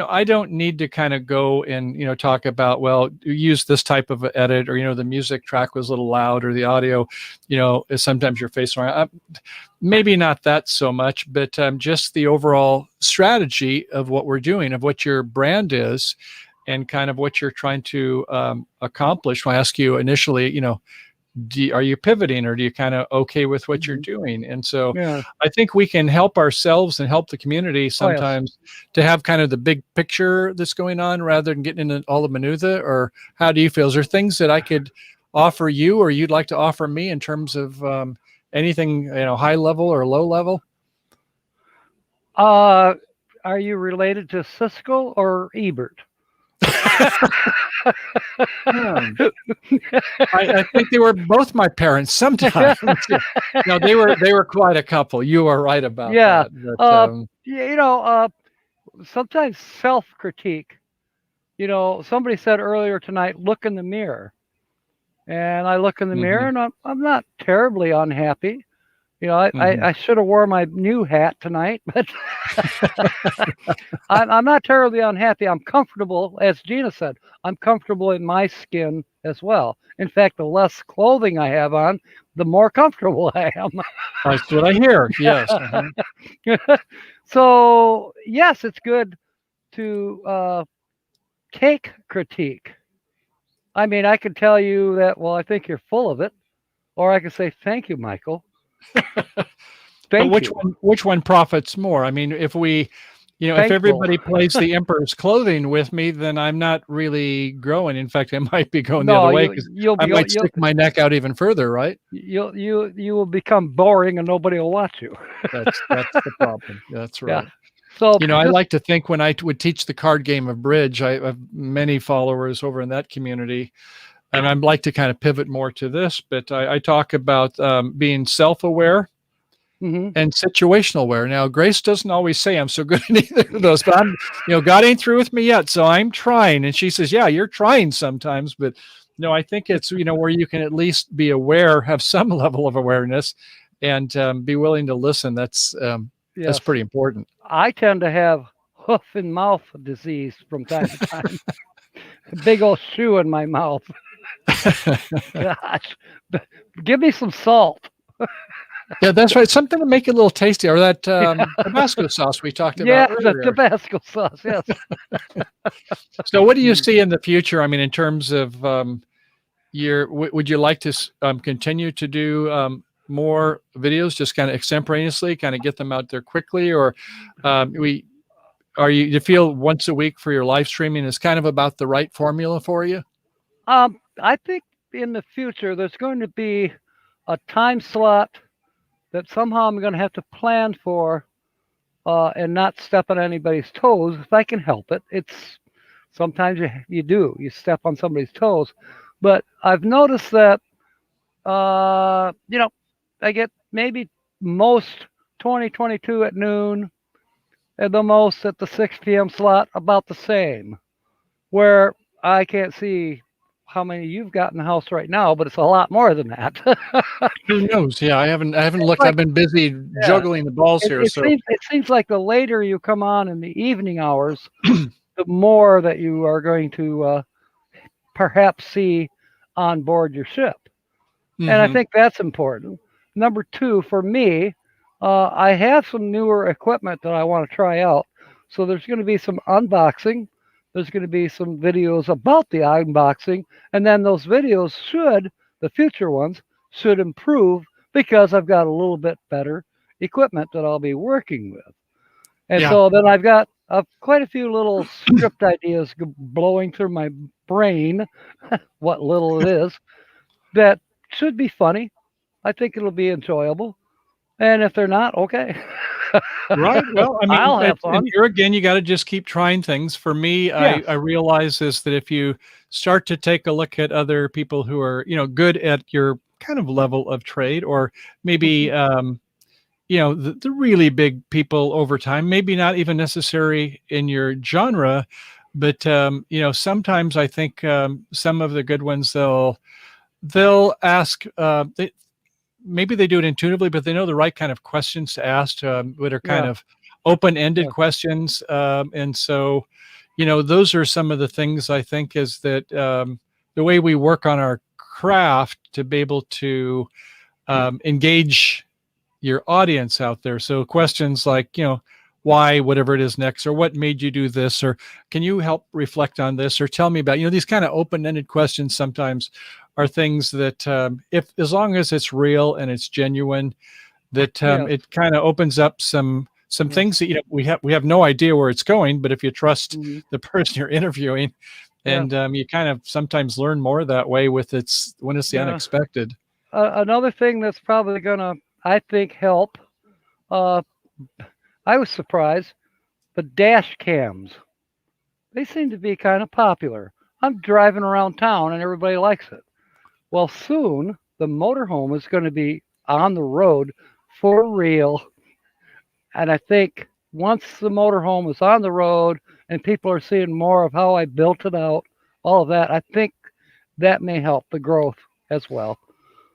I don't need to kind of go and talk about, well, use this type of edit, or the music track was a little loud, or the audio, is sometimes your face around. Maybe not that so much, but just the overall strategy of what we're doing, of what your brand is, and kind of what you're trying to accomplish. When I ask you initially, are you pivoting, or do you kind of okay with what you're doing? And so I think we can help ourselves and help the community sometimes to have kind of the big picture that's going on rather than getting into all the minutiae. Or how do you feel? Is there things that I could offer you or you'd like to offer me in terms of anything, high level or low level? Are you related to Siskel or Ebert? I think they were both my parents sometimes. No, they were quite a couple. You are right about that. But, sometimes self-critique. Somebody said earlier tonight, look in the mirror. And I look in the mirror and I'm not terribly unhappy. I should have wore my new hat tonight, but I'm not terribly unhappy. I'm comfortable, as Gina said. I'm comfortable in my skin as well. In fact, the less clothing I have on, the more comfortable I am. That's what I hear. Yes. So, yes, it's good to take critique. I mean, I could tell you that, well, I think you're full of it. Or I could say, thank you, Michael. Which one profits more? I mean, if we, if everybody plays the emperor's clothing with me, then I'm not really growing. In fact, I might be going the other way because I might stick my neck out even further, right? You will become boring and nobody will watch you. That's the problem. That's right. Yeah. So I like to think when I would teach the card game of bridge, I have many followers over in that community. And I'd like to kind of pivot more to this, but I talk about being self-aware and situational aware. Now, Grace doesn't always say I'm so good at either of those, but I'm, God ain't through with me yet, so I'm trying. And she says, yeah, you're trying sometimes, but no, I think it's, where you can at least be aware, have some level of awareness, and be willing to listen. That's pretty important. I tend to have hoof and mouth disease from time to time. Big old shoe in my mouth. Gosh, give me some salt. Yeah, that's right. Something to make it a little tasty, or that Tabasco sauce we talked about earlier. The Tabasco sauce, yes. So what do you see in the future? I mean, in terms of would you like to continue to do more videos, just kind of extemporaneously, kind of get them out there quickly? Or do you feel once a week for your live streaming is kind of about the right formula for you? I think in the future, there's going to be a time slot that somehow I'm going to have to plan for and not step on anybody's toes if I can help it. It's sometimes you step on somebody's toes, but I've noticed that, I get maybe most 2022 at noon and the most at the 6 p.m. slot about the same, where I can't see how many you've got in the house right now, but it's a lot more than that. Who knows? Yeah, I haven't looked. I've been busy juggling the balls here. It seems like the later you come on in the evening hours, the more that you are going to perhaps see on board your ship. And I think that's important. Number two, for me, I have some newer equipment that I want to try out. So there's going to be some unboxing. There's going to be some videos about the unboxing. And then those videos the future ones, should improve because I've got a little bit better equipment that I'll be working with. And so then I've got quite a few little script ideas blowing through my brain, what little it is, that should be funny. I think it'll be enjoyable. And if they're not, okay. Right. Well, I mean, I'll have and fun. here again, you got to just keep trying things. For me, Yes. I realize is that if you start to take a look at other people who are, good at your kind of level of trade, or maybe, the really big people over time, maybe not even necessary in your genre, but, sometimes I think some of the good ones, they'll ask, maybe they do it intuitively, but they know the right kind of questions to ask, that are kind Yeah. of open-ended Yeah. questions. And so, those are some of the things I think is that the way we work on our craft to be able to engage your audience out there. So questions like, why, whatever it is next, or what made you do this, or can you help reflect on this, or tell me about, these kind of open-ended questions sometimes are things that, if, as long as it's real and it's genuine, that Yes. it kind of opens up some Yes. things that, we have no idea where it's going, but if you trust Mhm. the person you're interviewing, Yeah. and you kind of sometimes learn more that way when it's the Yeah. unexpected. Another thing that's probably gonna, I think, help. I was surprised, but dash cams. They seem to be kind of popular. I'm driving around town and everybody likes it. Well, soon the motorhome is going to be on the road for real. And I think once the motorhome is on the road and people are seeing more of how I built it out, all of that, I think that may help the growth as well.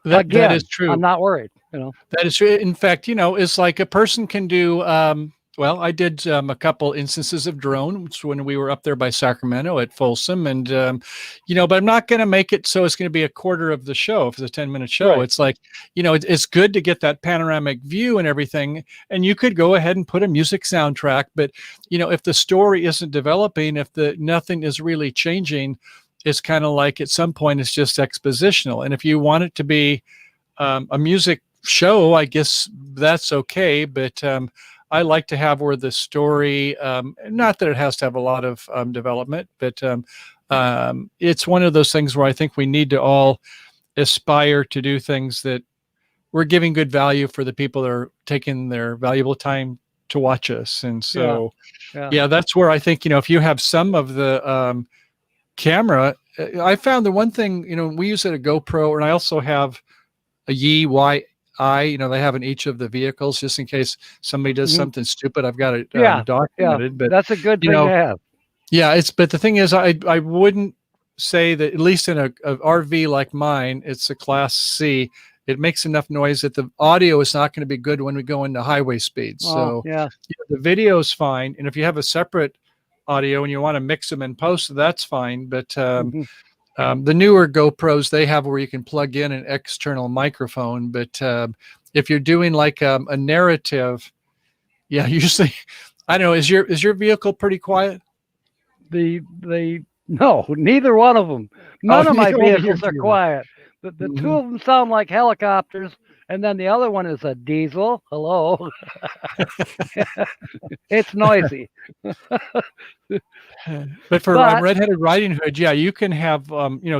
That Again, is true. I'm not worried. That is true. In fact, it's like a person can do. Well, I did a couple instances of drones when we were up there by Sacramento at Folsom, and but I'm not going to make it so it's going to be a quarter of the show if it's a 10-minute show. Right. It's like, it's good to get that panoramic view and everything, and you could go ahead and put a music soundtrack, but if the story isn't developing, if nothing is really changing, it's kind of like at some point it's just expositional, and if you want it to be a music show, I guess that's okay, but I like to have where the story, not that it has to have a lot of development, but it's one of those things where I think we need to all aspire to do things that we're giving good value for the people that are taking their valuable time to watch us. And so, Yeah. that's where I think, if you have some of the camera, I found the one thing, we use it a GoPro, and I also have a YI, they have in each of the vehicles, just in case somebody does Mhm. something stupid. I've got it Yeah. documented, but That's a good thing to have. yeah, but the thing is, I wouldn't say that, at least in a RV like mine, it's a Class C. It makes enough noise that the audio is not going to be good when we go into highway speeds. So Yeah. the video is fine, and if you have a separate audio and you want to mix them in post, that's fine. But Mhm. the newer GoPros, they have where you can plug in an external microphone. But if you're doing like a narrative, yeah, usually, I don't know, is your vehicle pretty quiet? No, neither one of them. None of my neither one of vehicles yours are either. quiet. The Mhm. two of them sound like helicopters, and then the other one is a diesel. Hello. It's noisy. But for But Red-Headed Riding Hood, yeah, you can have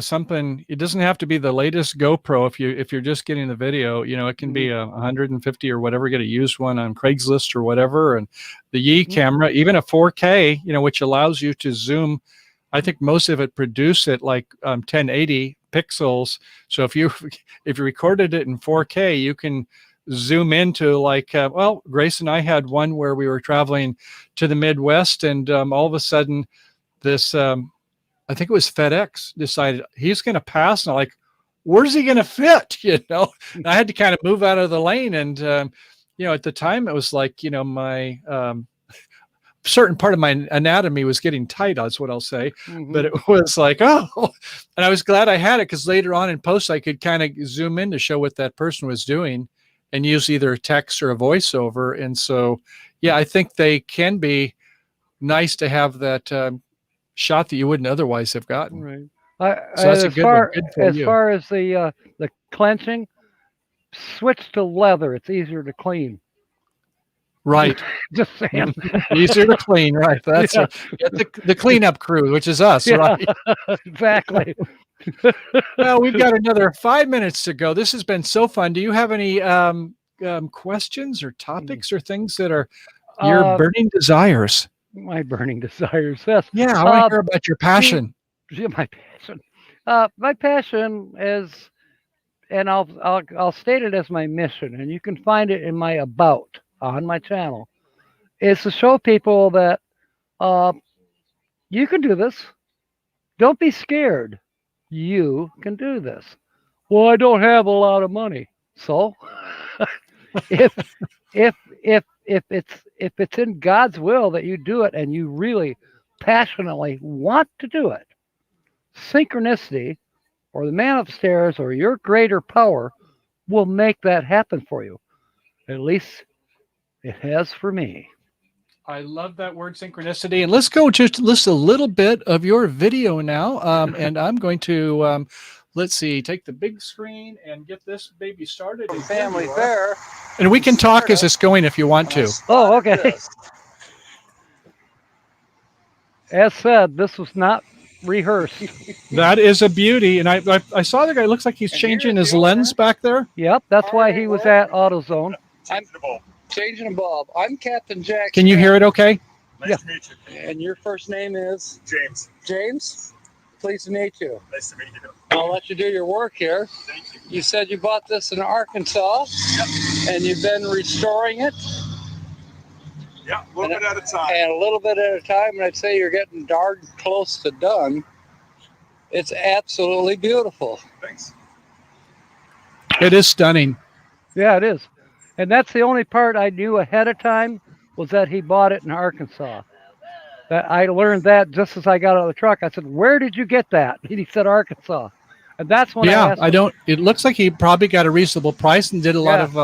something. It doesn't have to be the latest GoPro if you're just getting the video. It can be a 150 or whatever. Get a used one on Craigslist or whatever, and the Yi camera, even a 4K, which allows you to zoom. I think most of it produce it like 1080 pixels. So if you recorded it in 4K, you can zoom into like, Grace and I had one where we were traveling to the Midwest, and all of a sudden this, I think it was FedEx, decided he's going to pass. And I'm like, where's he going to fit? And I had to kind of move out of the lane. And, at the time it was like, my, certain part of my anatomy was getting tight. That's what I'll say. But it was like, oh, and I was glad I had it, because later on in post, I could kind of zoom in to show what that person was doing and use either a text or a voiceover. And so, yeah, I think they can be nice to have that shot that you wouldn't otherwise have gotten. Right. So that's a good one. Good for as you. far as the clenching, switch to leather. It's easier to clean. Right. Just saying. Easier to clean, right? That's the cleanup crew, which is us, right? Exactly. Well, we've got another 5 minutes to go. This has been so fun. Do you have any questions or topics or things that are your Uh, burning desires? my burning desires. Yes. Yeah, I want to hear about your passion. Yeah, my passion. My passion is, and I'll state it as my mission, and you can find it in my about on my channel. Is to show people that you can do this. Don't be scared. You can do this. Well, I don't have a lot of money, so if if it's in God's will that you do it and you really passionately want to do it, synchronicity or the man upstairs or your greater power will make that happen for you. At least it has for me. I love that word synchronicity. And let's go just list a little bit of your video now. And I'm going to, let's see, take the big screen and get this baby started. From Family Fair. And we can talk as it's going if you want to. Oh, okay. As said, this was not rehearsed. That is a beauty. And I saw the guy, looks like he's changing his lens back there. Yep, that's why he was at AutoZone. Changing a bulb. I'm Captain Jack. Can you hear it okay? Nice to meet you. And your first name is? James. James? Pleased to meet you. Nice to meet you. I'll let you do your work here. Thank you. You said you bought this in Arkansas. Yep. And you've been restoring it. Yeah, a little bit at a time. And a little bit at a time, and I'd say you're getting darn close to done. It's absolutely beautiful. Thanks. It is stunning. Yeah, it is. And that's the only part I knew ahead of time was that he bought it in Arkansas. That I learned that just as I got out of the truck. I said, "Where did you get that?" And he said, "Arkansas." And that's when I asked him. It looks like he probably got a reasonable price and did a lot of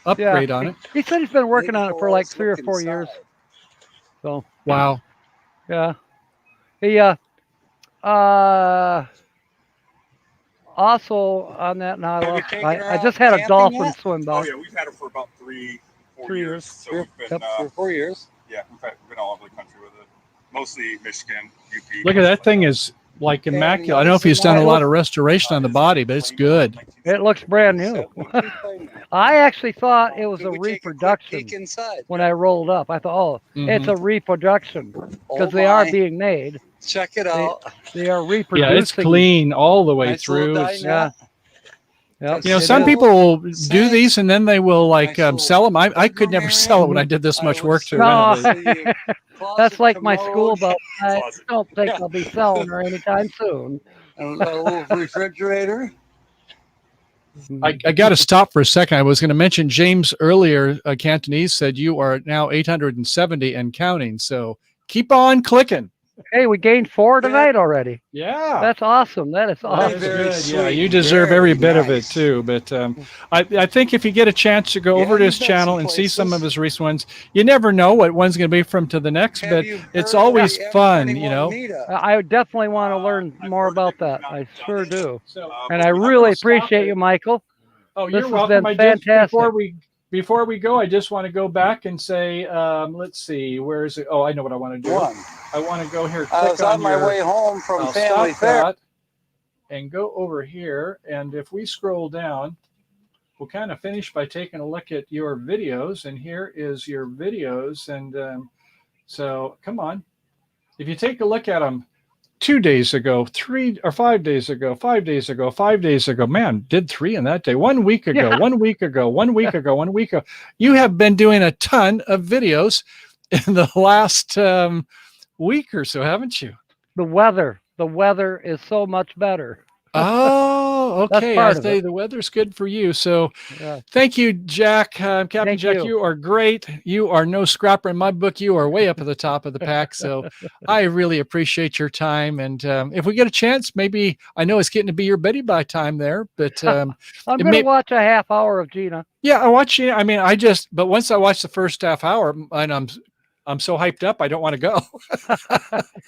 upgrade on it. He said he's been working on it for like 3 or 4 years. So wow. Yeah. He also on that now I just had a dolphin swim by. Oh yeah, we've had it for about 3 years. So we've been 3 or 4 years. Yeah, we've been all over the country with it. Mostly Michigan, UP. Look at that thing is like immaculate. I don't know if he's done a lot of restoration on the body, but it's good. It looks brand new. I actually thought it was a reproduction when I rolled up. I thought, it's a reproduction because they are being made. Check it out. They are reproducing. Yeah, it's clean all the way through. Yeah. Yep. You know, some people will do these and then they will like sell them. I could never sell it when I did this much work to renovate. That's like my school belt. I don't think I'll be selling her anytime soon. A little refrigerator. I got to stop for a second. I was going to mention James earlier. Cantonese said you are now 870 and counting. So keep on clicking. Hey, we gained 4 tonight already. Yeah, that's awesome. That is awesome. Good. Yeah, you deserve every bit of it too. But I think if you get a chance to go over to his channel and see some of his recent ones, you never know what one's going to be from to the next. But it's always fun, you know. I definitely want to learn more about that. I sure do. And I really appreciate you, Michael. Oh, this you're welcome. Fantastic. Before we go, I just want to go back and say, let's see, where is it? Oh, I know what I want to do. I want to go here. I was on my way home from Family Fair. And go over here. And if we scroll down, we'll kind of finish by taking a look at your videos. And here is your videos. And so come on. If you take a look at them, 2 days ago, 3 or 5 days ago, 5 days ago, 5 days ago, man, did 3 in that day. 1 week ago, 1 week ago, 1 week ago, 1 week ago. You have been doing a ton of videos in the last week or so, haven't you? The weather is so much better. Oh, okay. I say the weather's good for you. So thank you, Jack. Captain Jack, you are great. You are no scrapper in my book. You are way up at the top of the pack. So I really appreciate your time. And if we get a chance, maybe, I know it's getting to be your Betty by time there, but I'm going to watch a half hour of Gina. Yeah, I watch Gina. I mean, but once I watch the first half hour and I'm so hyped up, I don't want to go.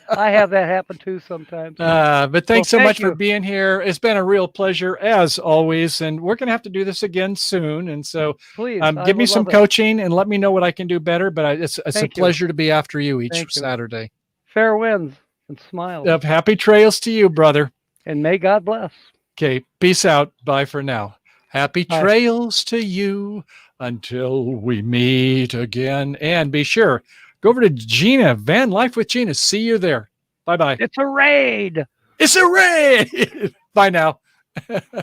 I have that happen too sometimes. But thanks so much for being here. It's been a real pleasure as always. And we're going to have to do this again soon. And so please give me some coaching and let me know what I can do better. But it's a pleasure to be after you each Saturday. Fair winds and smiles. Happy trails to you, brother. And may God bless. Okay. Peace out. Bye for now. Happy Bye. trails to you until we meet again. And be sure, go over to Gina, Van Life with Gina. See you there. Bye-bye. It's a raid. It's a raid. Bye now.